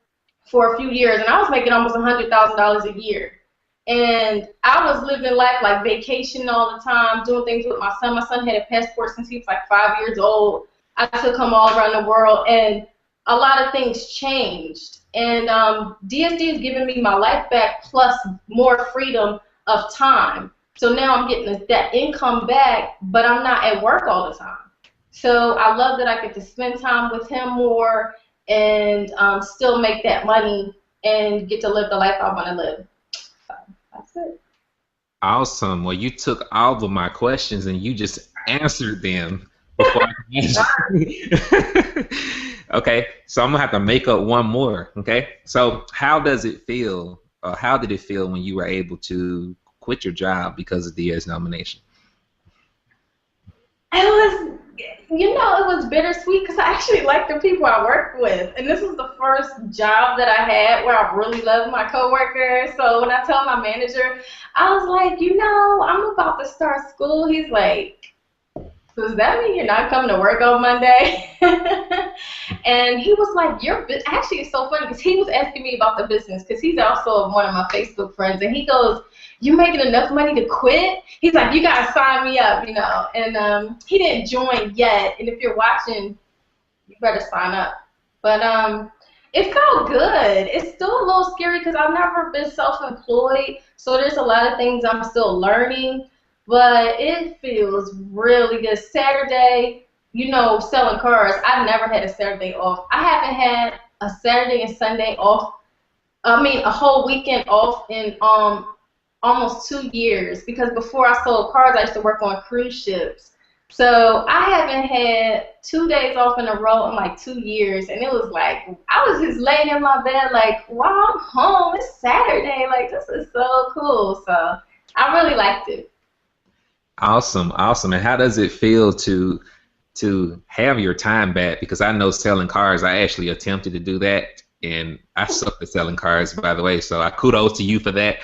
for a few years, and I was making almost $100,000 a year. And I was living life like vacationing all the time, doing things with my son. My son had a passport since he was like 5 years old. I took him all around the world, and a lot of things changed. And DSD has given me my life back plus more freedom of time. So now I'm getting that income back, but I'm not at work all the time. So I love that I get to spend time with him more and still make that money and get to live the life I want to live. So that's it. Awesome. Well, you took all of my questions and you just answered them before I can answer. Okay, so I'm gonna have to make up one more. Okay, so how does it feel? How did it feel when you were able to quit your job because of DS Domination? It was, you know, it was bittersweet because I actually liked the people I worked with, and this was the first job that I had where I really loved my coworkers. So when I told my manager, I was like, you know, I'm about to start school. He's like, does that mean you're not coming to work on Monday? And he was like, actually, it's so funny because he was asking me about the business because he's also one of my Facebook friends, and he goes, you're making enough money to quit? He's like, you got to sign me up, you know. And he didn't join yet, and if you're watching, you better sign up. But it felt good. It's still a little scary because I've never been self-employed, so there's a lot of things I'm still learning. But it feels really good. Saturday, you know, selling cars, I've never had a Saturday off. I haven't had a Saturday and Sunday off, a whole weekend off in almost 2 years, because before I sold cars, I used to work on cruise ships. So I haven't had 2 days off in a row in like 2 years, and it was like, I was just laying in my bed like, wow, I'm home, it's Saturday, like this is so cool. So I really liked it. Awesome, awesome. And how does it feel to have your time back? Because I know selling cars, I actually attempted to do that, and I sucked at selling cars, by the way, so kudos to you for that.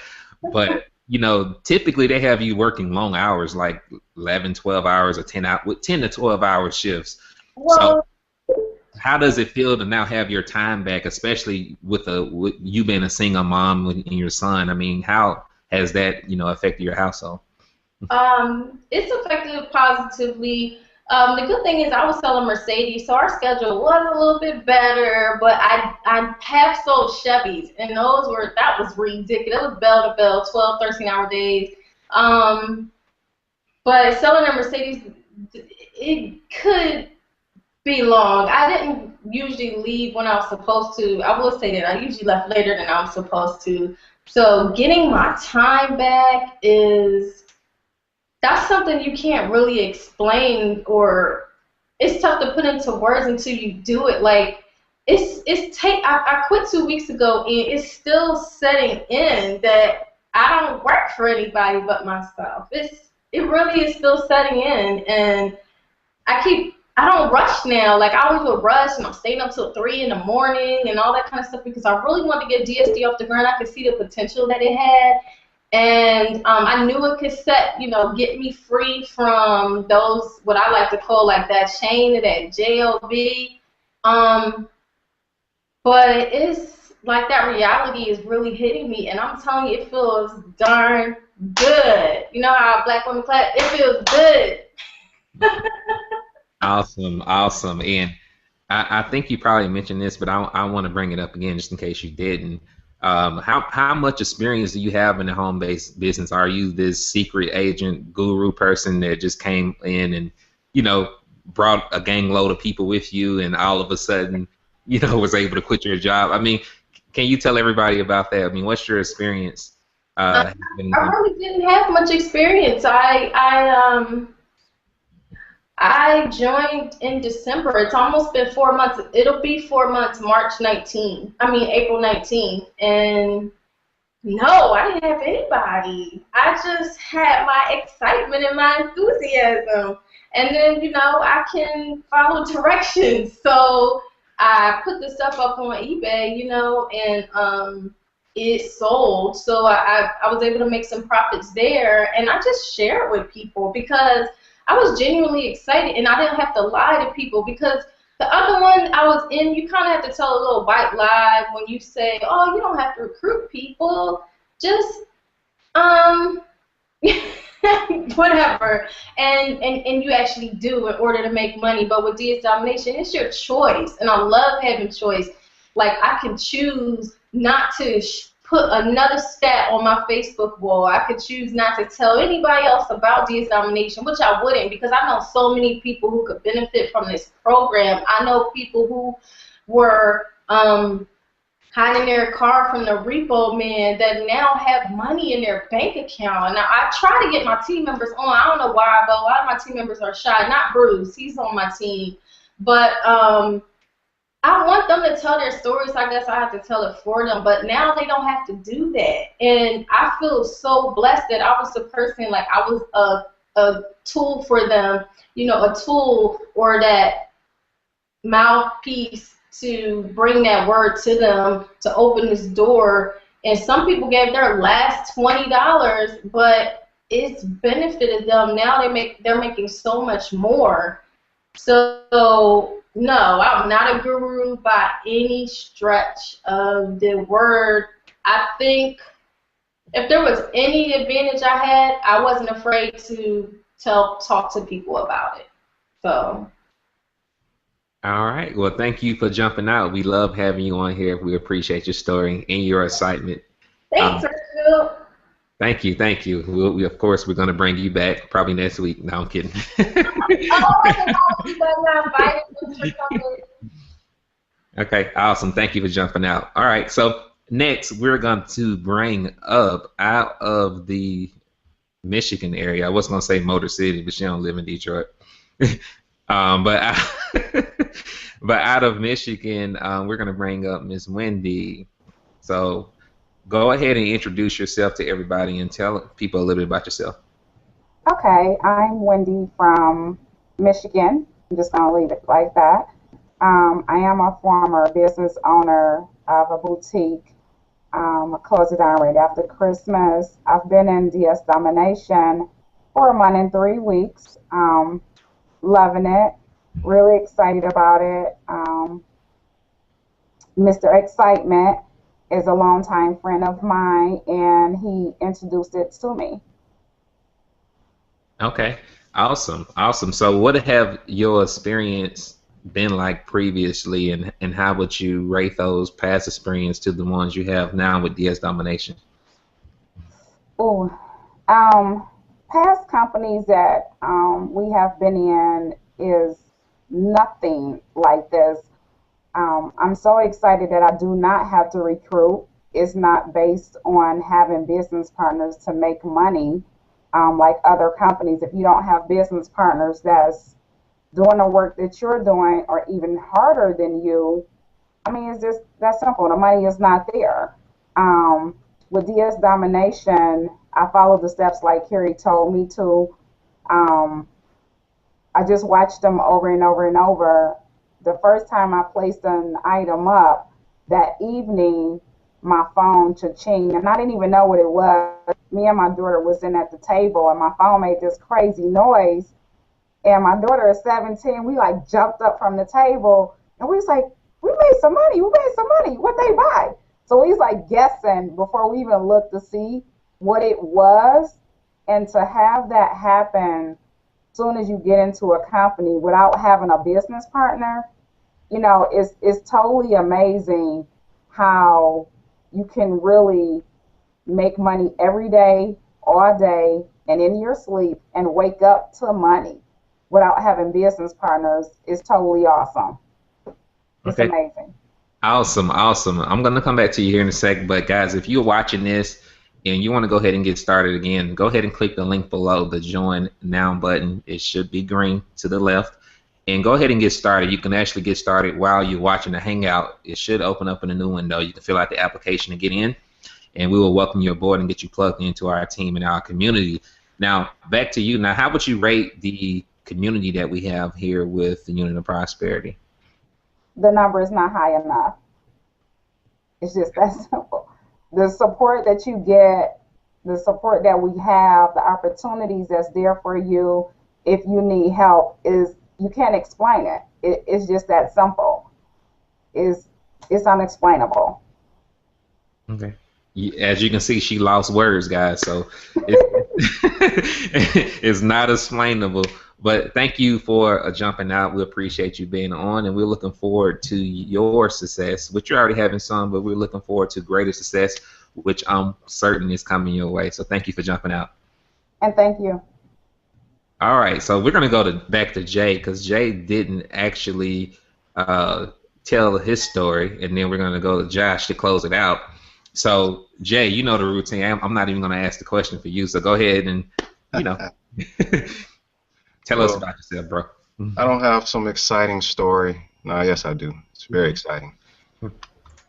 But, you know, typically they have you working long hours, like 11, 12 hours or 10 to 12 hour shifts. Well, so how does it feel to now have your time back, especially with you being a single mom and your son? I mean, how has that, you know, affected your household? It's affected positively. The good thing is I was selling Mercedes, so our schedule was a little bit better, but I have sold Chevys, and that was ridiculous. It was bell to bell, 12, 13-hour days. But selling a Mercedes, it could be long. I didn't usually leave when I was supposed to. I will say that I usually left later than I was supposed to. So getting my time back that's something you can't really explain, or it's tough to put into words until you do it. Like I quit 2 weeks ago, and it's still setting in that I don't work for anybody but myself. It really is still setting in, and I don't rush now. Like I always would rush, and I'm staying up till 3 in the morning and all that kind of stuff because I really wanted to get DSD off the ground. I could see the potential that it had. And I knew it could get me free from those, what I like to call like that chain of that job. But it's like that reality is really hitting me, and I'm telling you, it feels darn good. You know how black women clap? It feels good. Awesome, awesome. And I think you probably mentioned this, but I want to bring it up again just in case you didn't. How much experience do you have in the home-based business? Are you this secret agent guru person that just came in and, you know, brought a gang load of people with you and all of a sudden, you know, was able to quit your job? I mean, can you tell everybody about that? I mean, what's your experience? I really didn't have much experience. I joined in December. It's almost been 4 months. It'll be 4 months, April 19th. And no, I didn't have anybody. I just had my excitement and my enthusiasm. And then, you know, I can follow directions. So I put the stuff up on eBay, you know, and it sold. So I was able to make some profits there. And I just share it with people because I was genuinely excited, and I didn't have to lie to people, because the other one I was in, you kind of have to tell a little white lie when you say, oh, you don't have to recruit people, just whatever, and you actually do in order to make money. But with DS Domination, it's your choice, and I love having choice. Like, I can choose not to put another stat on my Facebook wall. I could choose not to tell anybody else about DS Domination, which I wouldn't, because I know so many people who could benefit from this program. I know people who were hiding their car from the repo man that now have money in their bank account. Now, I try to get my team members on. I don't know why, but a lot of my team members are shy. Not Bruce, he's on my team. But I want them to tell their stories. I guess I have to tell it for them. But now they don't have to do that. And I feel so blessed that I was the person, like, I was a tool for them, you know, a tool or that mouthpiece to bring that word to them, to open this door. And some people gave their last $20, but it's benefited them. Now they're making so much more. So no, I'm not a guru by any stretch of the word. I think if there was any advantage I had, I wasn't afraid to talk to people about it. So. All right. Well, thank you for jumping out. We love having you on here. We appreciate your story and your excitement. Thanks, Rachel. Thank you. Thank you. We of course, we're going to bring you back probably next week. No, I'm kidding. Okay, awesome. Thank you for jumping out. All right. So next, we're going to bring up out of the Michigan area. I was going to say Motor City, but she don't live in Detroit. But out of Michigan, we're going to bring up Miss Wendy. So go ahead and introduce yourself to everybody and tell people a little bit about yourself. Okay, I'm Wendy from Michigan. I'm just going to leave it like that. I am a former business owner of a boutique. I closed it down right after Christmas. I've been in DS Domination for a month and 3 weeks. Loving it, really excited about it. Mr. Excitement is a longtime friend of mine, and he introduced it to me. Okay, awesome, awesome. So what have your experience been like previously, and how would you rate those past experience to the ones you have now with DS Domination? Oh, past companies that we have been in is nothing like this. I'm so excited that I do not have to recruit. It's not based on having business partners to make money like other companies. If you don't have business partners that's doing the work that you're doing or even harder than you, I mean, it's just that simple. The money is not there. With DS Domination, I followed the steps like Carrie told me to. I just watched them over and over and over. The first time I placed an item up, that evening my phone cha-ching, and I didn't even know what it was. Me and my daughter was in at the table, and my phone made this crazy noise. And my daughter is 17. We like jumped up from the table, and we was like, we made some money. What they buy? So we was like guessing before we even looked to see what it was. And to have that happen as soon as you get into a company without having a business partner, you know, it's totally amazing how you can really make money every day, all day, and in your sleep, and wake up to money without having business partners. Is totally awesome. It's amazing. Awesome, awesome. I'm going to come back to you here in a sec, but guys, if you're watching this and you want to go ahead and get started again, go ahead and click the link below, the Join Now button. It should be green to the left. And go ahead and get started. You can actually get started while you're watching the Hangout. It should open up in a new window. You can fill out the application to get in, and we will welcome you aboard and get you plugged into our team and our community. Now, back to you. Now, how would you rate the community that we have here with the Unit of Prosperity? The number is not high enough. It's just that simple. The support that you get, the support that we have, the opportunities that's there for you, if you need help is you can't explain it. It's just that simple. It's unexplainable. Okay. As you can see, she lost words, guys. So it's, it's not explainable. But thank you for jumping out. We appreciate you being on, and we're looking forward to your success, which you're already having some, but we're looking forward to greater success, which I'm certain is coming your way. So thank you for jumping out. And thank you. All right, so we're going to go back to Jay, because Jay didn't actually tell his story, and then we're going to go to Josh to close it out. So, Jay, you know the routine. I'm not even going to ask the question for you, so go ahead and, tell us about yourself, bro. I don't have some exciting story. No, yes, I do. It's very exciting.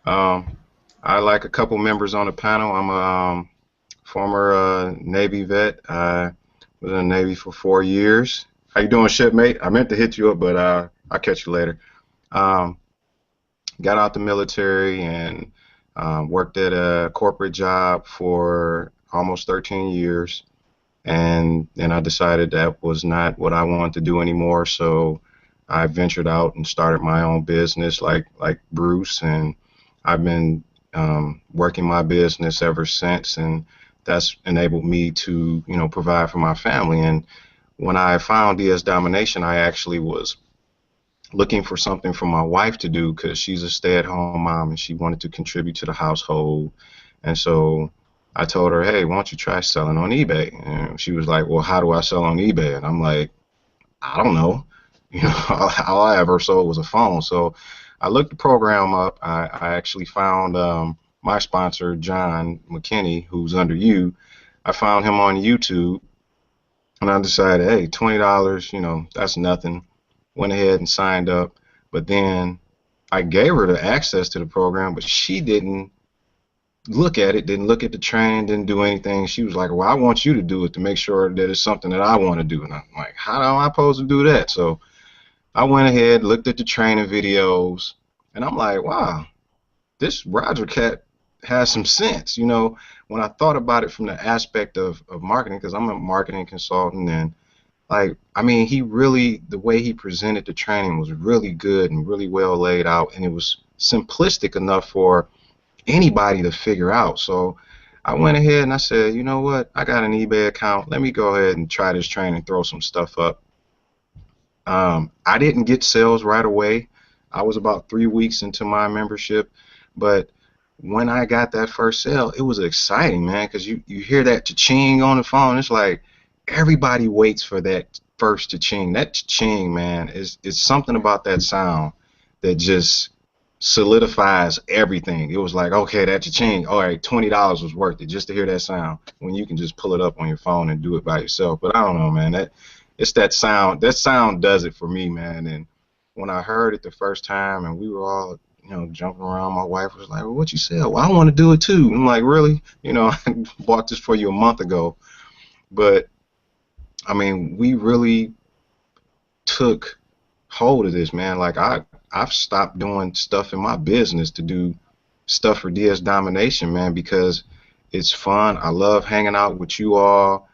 I like a couple members on the panel. I'm a former Navy vet. I was in the Navy for 4 years. How you doing, shipmate? I meant to hit you up, but I'll catch you later. Got out the military and worked at a corporate job for almost 13 years. And then I decided that was not what I wanted to do anymore. So I ventured out and started my own business like Bruce. And I've been working my business ever since. And that's enabled me to, provide for my family. And when I found DS Domination, I actually was looking for something for my wife to do because she's a stay-at-home mom and she wanted to contribute to the household. And so I told her, hey, why don't you try selling on eBay? And she was like, well, how do I sell on eBay? And I'm like, I don't know. All I ever sold was a phone. So I looked the program up. I actually found my sponsor, John McKinney, who's under you. I found him on YouTube, and I decided, hey, $20, that's nothing. Went ahead and signed up, but then I gave her the access to the program, but she didn't look at it, didn't look at the training, didn't do anything. She was like, well, I want you to do it to make sure that it's something that I want to do. And I'm like, how am I supposed to do that? So I went ahead, looked at the training videos, and I'm like, wow, this Roger cat has some sense. When I thought about it from the aspect of marketing, because I'm a marketing consultant, and he really, the way he presented the training was really good and really well laid out, and it was simplistic enough for anybody to figure out. So I went ahead and I said, you know what, I got an eBay account. Let me go ahead and try this training, throw some stuff up. I didn't get sales right away. I was about 3 weeks into my membership, but when I got that first sale, it was exciting, man, because you hear that cha-ching on the phone. It's like everybody waits for that first cha-ching. That cha-ching, man, is something about that sound that just solidifies everything. It was like, okay, that cha-ching, all right, $20 was worth it just to hear that sound when you can just pull it up on your phone and do it by yourself. But I don't know, man, it's that sound. That sound does it for me, man. And when I heard it the first time and we were all jumping around, my wife was like, well, what you sell? Well, I want to do it too. I'm like, really? I bought this for you a month ago. But we really took hold of this, man. Like I've stopped doing stuff in my business to do stuff for DS Domination, man, because it's fun. I love hanging out with you all,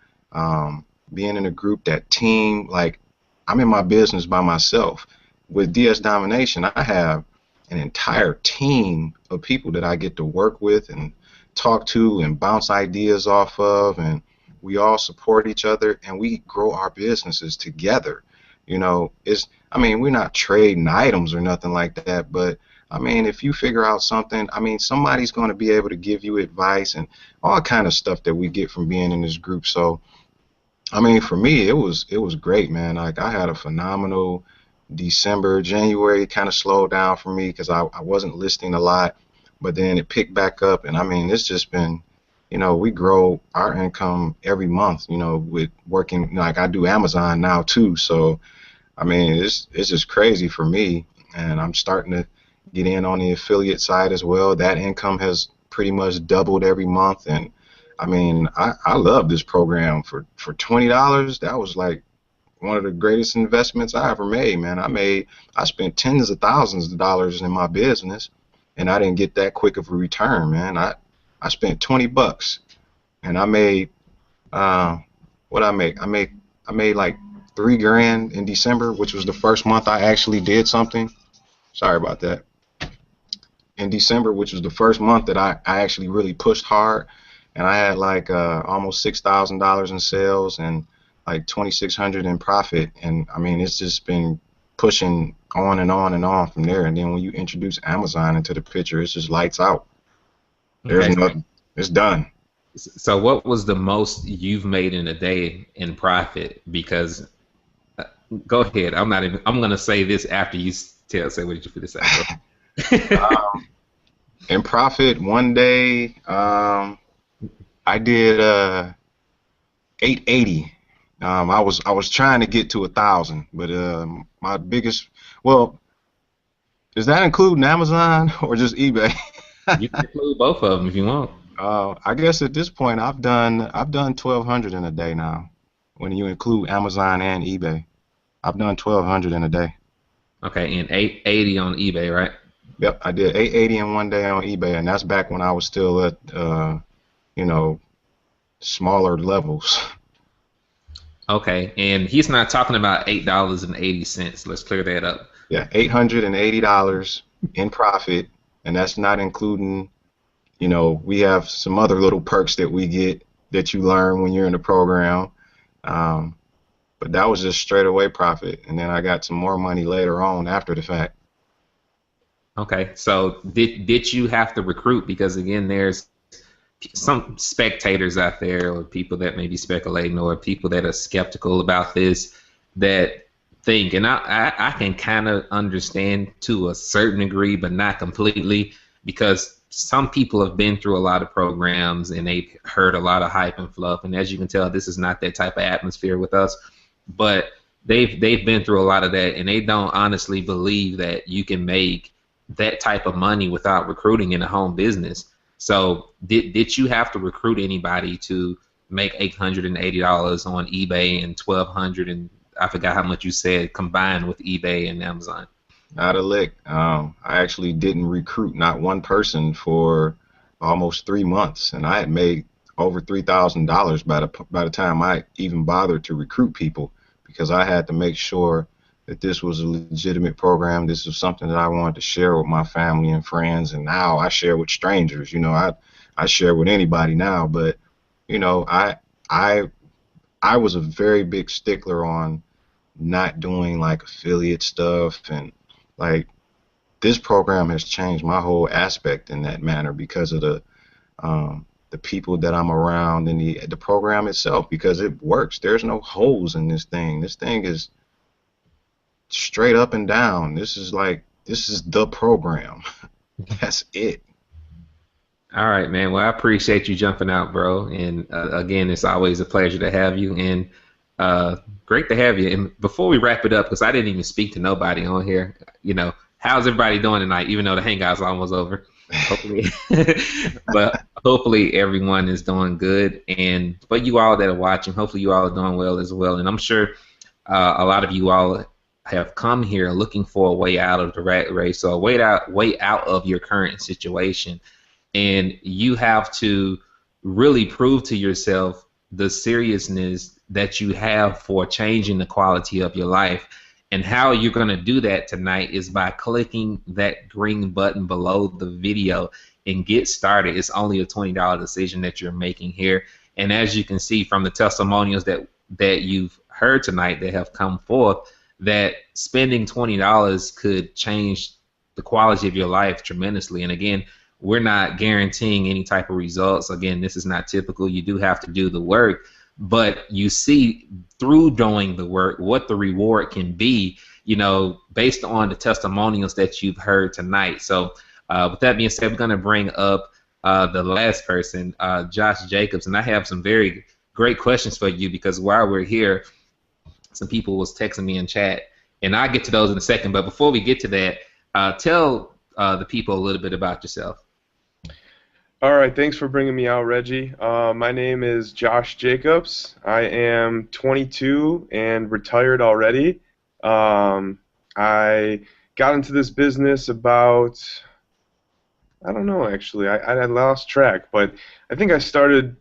being in a group, that team. Like I'm in my business by myself. With DS Domination, I have an entire team of people that I get to work with and talk to and bounce ideas off of, and we all support each other and we grow our businesses together. We're not trading items or nothing like that, but if you figure out something, somebody's going to be able to give you advice and all kind of stuff that we get from being in this group. So for me, it was great, man. Like I had a phenomenal December. January kind of slowed down for me because I wasn't listing a lot, but then it picked back up, and it's just been, we grow our income every month, with working, like I do Amazon now too. So it's just crazy for me, and I'm starting to get in on the affiliate side as well. That income has pretty much doubled every month, and I love this program. For $20, that was like one of the greatest investments I ever made, man. I spent tens of thousands of dollars in my business, and I didn't get that quick of a return, man. I spent $20, and I made what I made like $3 grand in December, which was the first month I actually did something. Sorry about that. In December, which was the first month that I actually really pushed hard, and I had like almost $6,000 in sales and like 2,600 in profit. And I mean, it's just been pushing on and on and on from there. And then when you introduce Amazon into the picture, it's just lights out. There's nothing. It's done. So what was the most you've made in a day in profit? Because go ahead. I'm gonna say this after you say what you feel to say. In profit one day, I did 880. I was trying to get to 1,000, but my biggest, well, does that include Amazon or just eBay? You can include both of them if you want. I guess at this point I've done 1,200 in a day now. When you include Amazon and eBay, I've done 1,200 in a day. Okay, and 880 on eBay, right? Yep, I did 880 in one day on eBay, and that's back when I was still at smaller levels. Okay, and he's not talking about $8.80. Let's clear that up. Yeah, $880 in profit, and that's not including, we have some other little perks that we get that you learn when you're in the program. But that was just straight away profit, and then I got some more money later on after the fact. Okay, so did you have to recruit? Because again, there's some spectators out there, or people that may be speculating, or people that are skeptical about this, that think, and I can kind of understand to a certain degree, but not completely, because some people have been through a lot of programs and they've heard a lot of hype and fluff, and as you can tell, this is not that type of atmosphere with us, but they've been through a lot of that, and they don't honestly believe that you can make that type of money without recruiting in a home business. So did you have to recruit anybody to make $880 on eBay and $1,200, and I forgot how much you said combined with eBay and Amazon? Not a lick. I actually didn't recruit not one person for almost 3 months, and I had made over $3,000 by the time I even bothered to recruit people, because I had to make sure that this was a legitimate program. This was something that I wanted to share with my family and friends, and now I share with strangers. I share with anybody now, but I was a very big stickler on not doing like affiliate stuff, and like this program has changed my whole aspect in that manner because of the people that I'm around and the program itself, because it works. There's no holes in this thing. This thing is straight up and down. This is the program. That's it. All right, man. Well, I appreciate you jumping out, bro. And again, it's always a pleasure to have you, and great to have you. And before we wrap it up, because I didn't even speak to nobody on here, how's everybody doing tonight? Even though the hangout's almost over, hopefully, but hopefully everyone is doing good. And but you all that are watching, hopefully you all are doing well as well. And I'm sure a lot of you all have come here looking for a way out of the rat race, or a way out of your current situation, and you have to really prove to yourself the seriousness that you have for changing the quality of your life. And how you're going to do that tonight is by clicking that green button below the video and get started. It's only a $20 decision that you're making here, and as you can see from the testimonials that you've heard tonight that have come forth, that spending $20 could change the quality of your life tremendously. And again, we're not guaranteeing any type of results. Again, this is not typical. You do have to do the work, but you see through doing the work what the reward can be, based on the testimonials that you've heard tonight. So with that being said, we're going to bring up the last person, Josh Jacobs, and I have some very great questions for you, because while we're here, some people was texting me in chat, and I'll get to those in a second. But before we get to that, tell the people a little bit about yourself. All right, thanks for bringing me out, Reggie. My name is Josh Jacobs. I am 22 and retired already. I got into this business about, I don't know actually, I lost track, but I think I started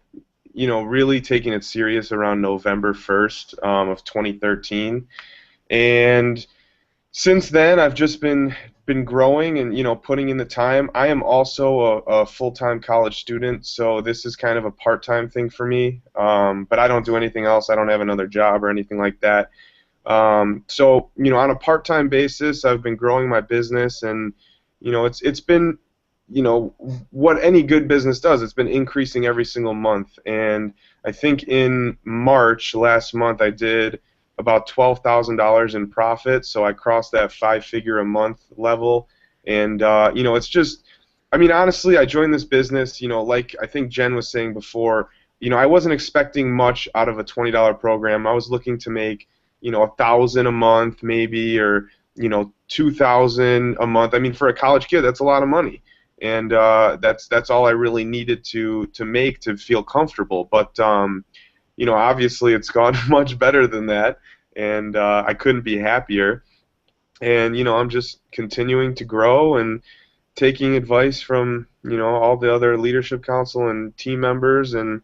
really taking it serious around November 1st of 2013, and since then I've just been growing and putting in the time. I am also a full-time college student, so this is kind of a part-time thing for me. But I don't do anything else. I don't have another job or anything like that. So on a part-time basis, I've been growing my business, and it's been what any good business does. It's been increasing every single month, and I think in March last month I did about $12,000 in profit, so I crossed that 5-figure a month level, and it's just, I mean, honestly, I joined this business, like I think Jen was saying before, I wasn't expecting much out of a $20 program. I was looking to make, $1,000 a month maybe, or $2,000 a month. I mean, for a college kid, that's a lot of money, and that's all I really needed to make to feel comfortable. But obviously it's gone much better than that, and I couldn't be happier. And I'm just continuing to grow and taking advice from all the other leadership council and team members. And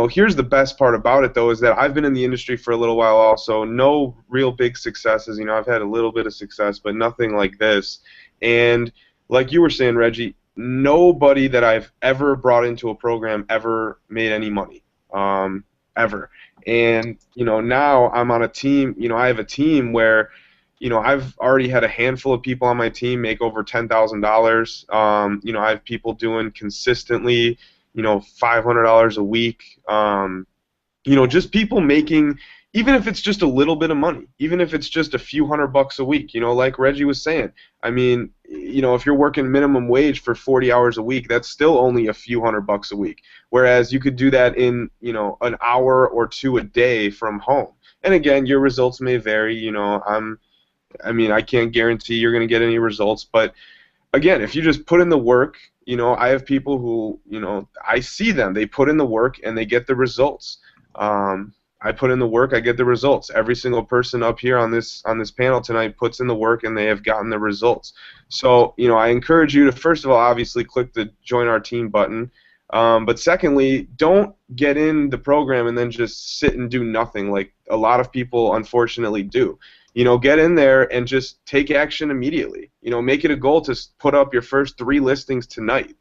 here's the best part about it, though, is that I've been in the industry for a little while also. No real big successes. I've had a little bit of success, but nothing like this. And like you were saying, Reggie, nobody that I've ever brought into a program ever made any money. Ever. And now I'm on a team. I have a team where I've already had a handful of people on my team make over $10,000. I have people doing consistently $500 a week. Just people making, even if it's just a little bit of money, even if it's just a few $100 a week, like Reggie was saying. I mean, if you're working minimum wage for 40 hours a week, that's still only a few $100 a week. Whereas you could do that in, an hour or two a day from home. And again, your results may vary. I can't guarantee you're going to get any results. But again, if you just put in the work, I have people who, I see them. They put in the work and they get the results. I put in the work, I get the results. Every single person up here on this panel tonight puts in the work, and they have gotten the results. So, I encourage you to, first of all, obviously click the Join Our Team button. But secondly, don't get in the program and then just sit and do nothing like a lot of people unfortunately do. Get in there and just take action immediately. Make it a goal to put up your first 3 listings tonight.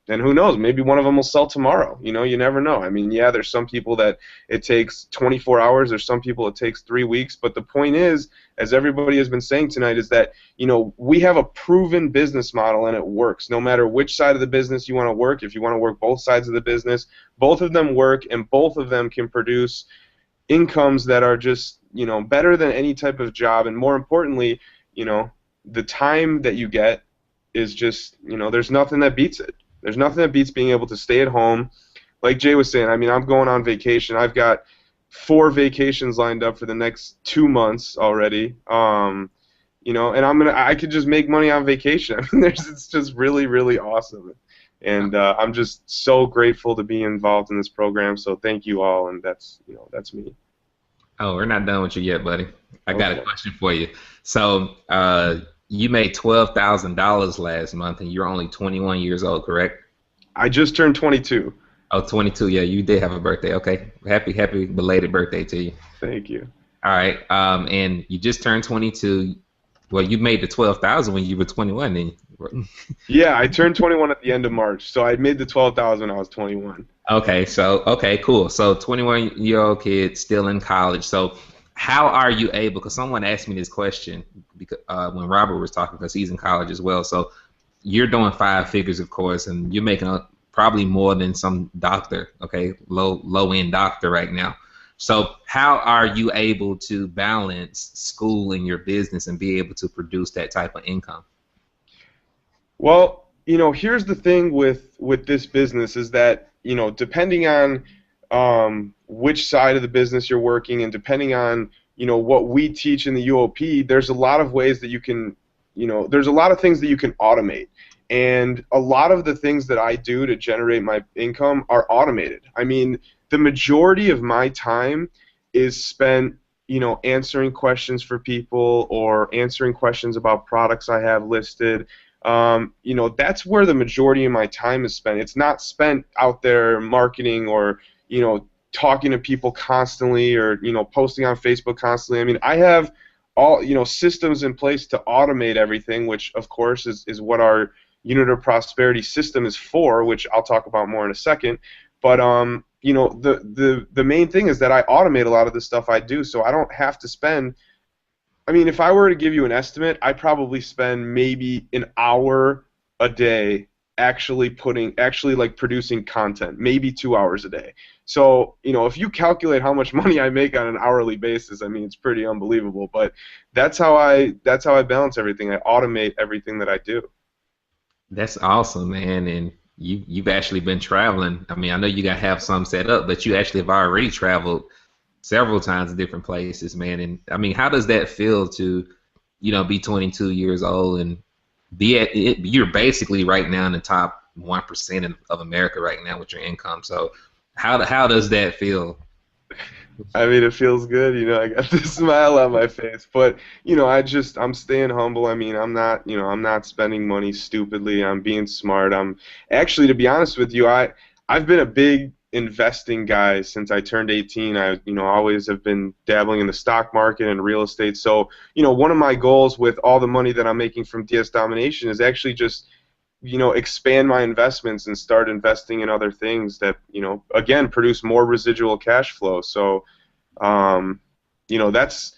And who knows, maybe one of them will sell tomorrow. You never know. I mean, yeah, there's some people that it takes 24 hours. There's some people it takes 3 weeks. But the point is, as everybody has been saying tonight, is that, we have a proven business model and it works. No matter which side of the business you want to work, if you want to work both sides of the business, both of them work, and both of them can produce incomes that are just, better than any type of job. And more importantly, the time that you get is just, there's nothing that beats it. There's nothing that beats being able to stay at home. Like Jay was saying, I mean, I'm going on vacation. I've got 4 vacations lined up for the next 2 months already. And I could just make money on vacation. I mean, it's just really, really awesome. And I'm just so grateful to be involved in this program. So thank you all, and that's me. Oh, we're not done with you yet, buddy. I got a question for you. So you made $12,000 last month, and you're only 21 years old, correct? I just turned 22. Oh, 22. Yeah, you did have a birthday. Okay, happy belated birthday to you. Thank you. All right, and you just turned 22. Well, you made the 12,000 when you were 21, then. Yeah, I turned 21 at the end of March, so I made the 12,000 when I was 21. Okay, cool. So 21-year-old kid still in college. So how are you able? Because someone asked me this question because when Robert was talking, because he's in college as well. So you're doing 5 figures, of course, and you're making probably more than some doctor. Okay, low-end doctor right now. So how are you able to balance school and your business and be able to produce that type of income? Well, here's the thing with this business is that, depending on which side of the business you're working and depending on, what we teach in the UOP, there's a lot of ways that you can, there's a lot of things that you can automate. And a lot of the things that I do to generate my income are automated. I mean, the majority of my time is spent, answering questions for people or answering questions about products I have listed. you know, that's where the majority of my time is spent. It's not spent out there marketing or, you know, talking to people constantly or, you know, posting on Facebook constantly. I mean, I have all, you know, systems in place to automate everything, which of course is what our unit of prosperity system is for, which I'll talk about more in a second. But you know, the main thing is that I automate a lot of the stuff I do, so I don't have to spend. I mean, if I were to give you an estimate, I probably spend maybe an hour a day actually like producing content, maybe 2 hours a day. So, you know, if you calculate how much money I make on an hourly basis, I mean, it's pretty unbelievable. But that's how I balance everything. I automate everything that I do. That's awesome, man. And you've actually been traveling. I mean, I know you got to have some set up, but you actually have already traveled several times to different places, man. And I mean, how does that feel to, you know, be 22 years old and be at it? You're basically right now in the top 1% of America right now with your income. So how does that feel? I mean, it feels good, you know. I got this smile on my face, but you know, I'm staying humble. I mean, I'm not spending money stupidly. I'm being smart. I'm actually, to be honest with you, I've been a big investing guy since I turned 18. I, you know, always have been dabbling in the stock market and real estate. So, you know, one of my goals with all the money that I'm making from DS Domination is actually just, you know, expand my investments and start investing in other things that, you know, again, produce more residual cash flow. So, you know, that's,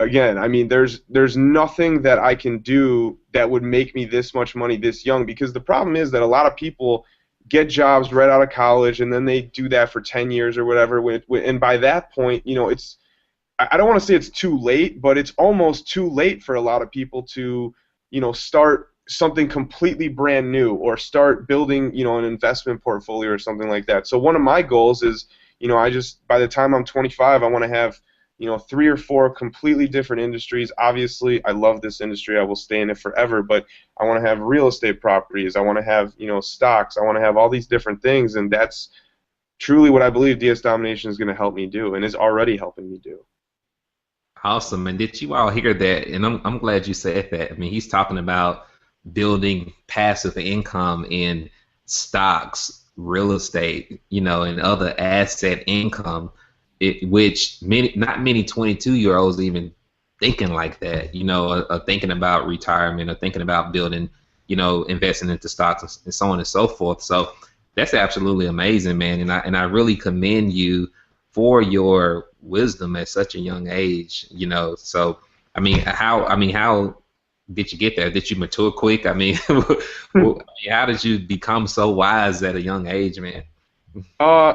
again, I mean, there's nothing that I can do that would make me this much money this young, because the problem is that a lot of people get jobs right out of college and then they do that for 10 years or whatever, and by that point, you know, it's, I don't want to say it's too late, but it's almost too late for a lot of people to, you know, start something completely brand new or start building, you know, an investment portfolio or something like that. So one of my goals is, you know, by the time I'm 25, I want to have, you know, 3 or 4 completely different industries. Obviously, I love this industry. I will stay in it forever, but I want to have real estate properties. I want to have, you know, stocks. I want to have all these different things, and that's truly what I believe DS Domination is going to help me do and is already helping me do. Awesome. And did you all hear that? And I'm glad you said that. I mean, he's talking about building passive income in stocks, real estate, you know, and other asset income, which not many 22-year-olds even thinking like that, you know, are thinking about retirement or thinking about building, you know, investing into stocks and so on and so forth. So that's absolutely amazing, man. And I really commend you for your wisdom at such a young age, you know. So I mean, how did you get there? Did you mature quick? I mean, how did you become so wise at a young age, man?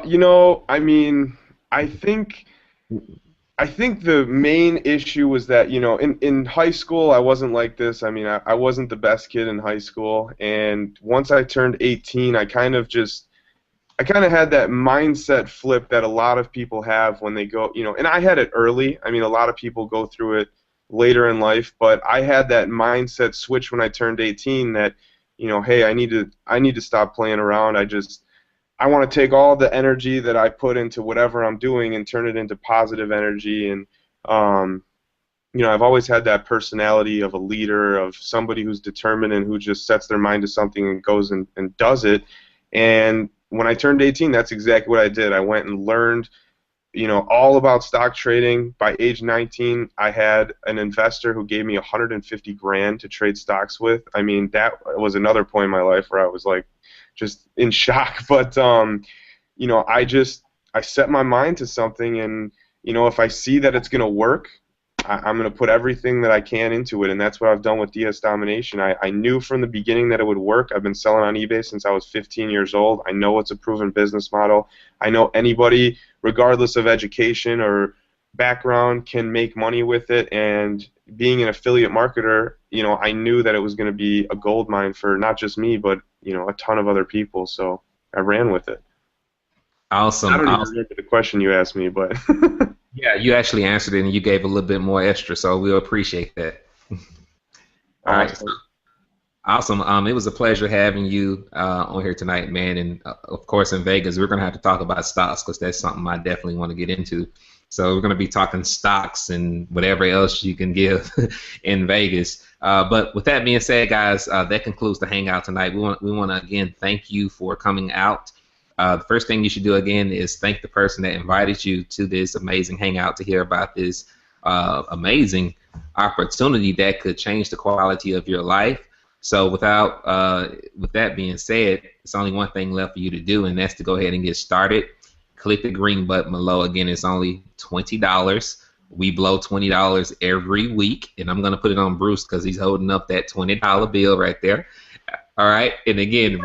You know, I mean, I think the main issue was that, you know, in high school I wasn't like this. I mean, I wasn't the best kid in high school, and once I turned 18, I kind of had that mindset flip that a lot of people have when they go, you know, and I had it early. I mean, a lot of people go through it later in life, but I had that mindset switch when I turned 18 that, you know, hey, I need to stop playing around. I want to take all the energy that I put into whatever I'm doing and turn it into positive energy. And you know, I've always had that personality of a leader, of somebody who's determined and who just sets their mind to something and goes and does it. And when I turned 18, that's exactly what I did. I went and learned, you know, all about stock trading. By age 19, I had an investor who gave me $150,000 to trade stocks with. I mean, that was another point in my life where I was like just in shock. But you know, I set my mind to something, and you know, if I see that it's gonna work, I'm going to put everything that I can into it, and that's what I've done with DS Domination. I knew from the beginning that it would work. I've been selling on eBay since I was 15 years old. I know it's a proven business model. I know anybody, regardless of education or background, can make money with it, and being an affiliate marketer, you know, I knew that it was going to be a gold mine for not just me, but, you know, a ton of other people, so I ran with it. Awesome. I don't even remember the question you asked me, but... Yeah, you actually answered it, and you gave a little bit more extra, so we'll appreciate that. All right. So, awesome. It was a pleasure having you on here tonight, man. And of course, in Vegas, we're going to have to talk about stocks because that's something I definitely want to get into. So we're going to be talking stocks and whatever else you can give in Vegas. But with that being said, guys, that concludes the Hangout tonight. We want to again thank you for coming out. The first thing you should do again is thank the person that invited you to this amazing Hangout to hear about this amazing opportunity that could change the quality of your life. So with that being said, it's only one thing left for you to do, and that's to go ahead and get started. Click the green button below. Again, it's only $20. We blow $20 every week, and I'm going to put it on Bruce because he's holding up that $20 bill right there. All right, and again,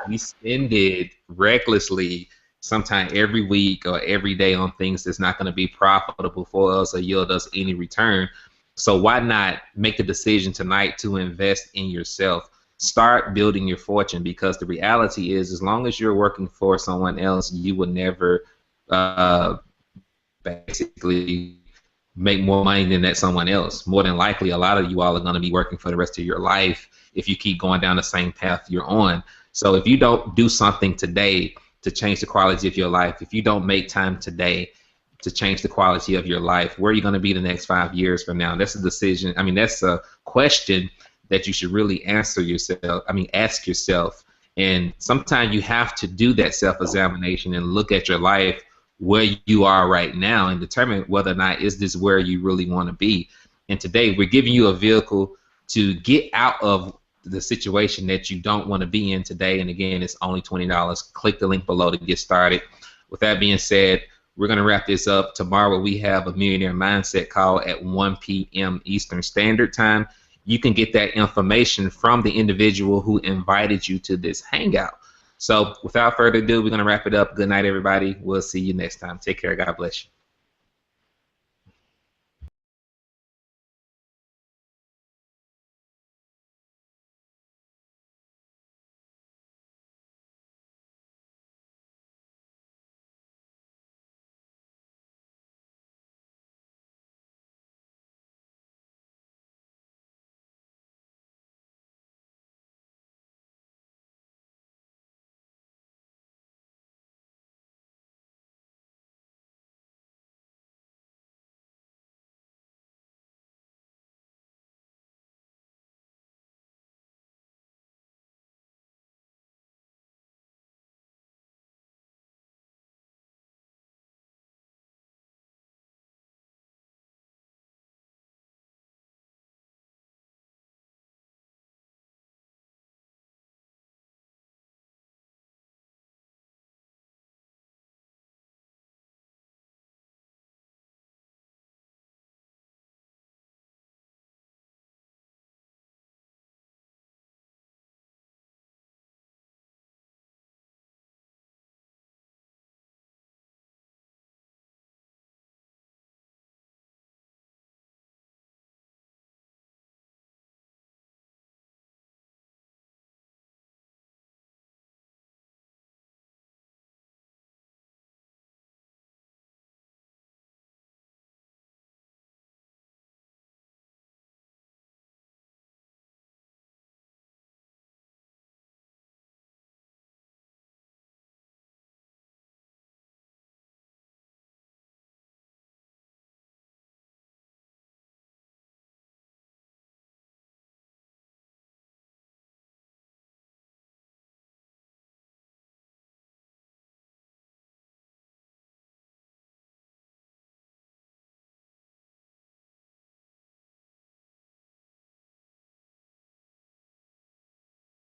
we spend it recklessly sometime every week or every day on things that's not going to be profitable for us or yield us any return. So why not make the decision tonight to invest in yourself? Start building your fortune, because the reality is, as long as you're working for someone else, you will never basically make more money than that someone else. More than likely, a lot of you all are going to be working for the rest of your life if you keep going down the same path you're on. So if you don't do something today to change the quality of your life, if you don't make time today to change the quality of your life, where are you going to be the next 5 years from now? That's a decision. I mean, that's a question that you should really ask yourself. And sometimes you have to do that self-examination and look at your life where you are right now and determine whether or not is this where you really want to be. And today we're giving you a vehicle to get out of the situation that you don't want to be in today. And again, it's only $20. Click the link below to get started. With that being said, we're going to wrap this up. Tomorrow we have a Millionaire Mindset call at 1 p.m. Eastern Standard Time. You can get that information from the individual who invited you to this Hangout. So without further ado, we're going to wrap it up. Good night, everybody. We'll see you next time. Take care. God bless you.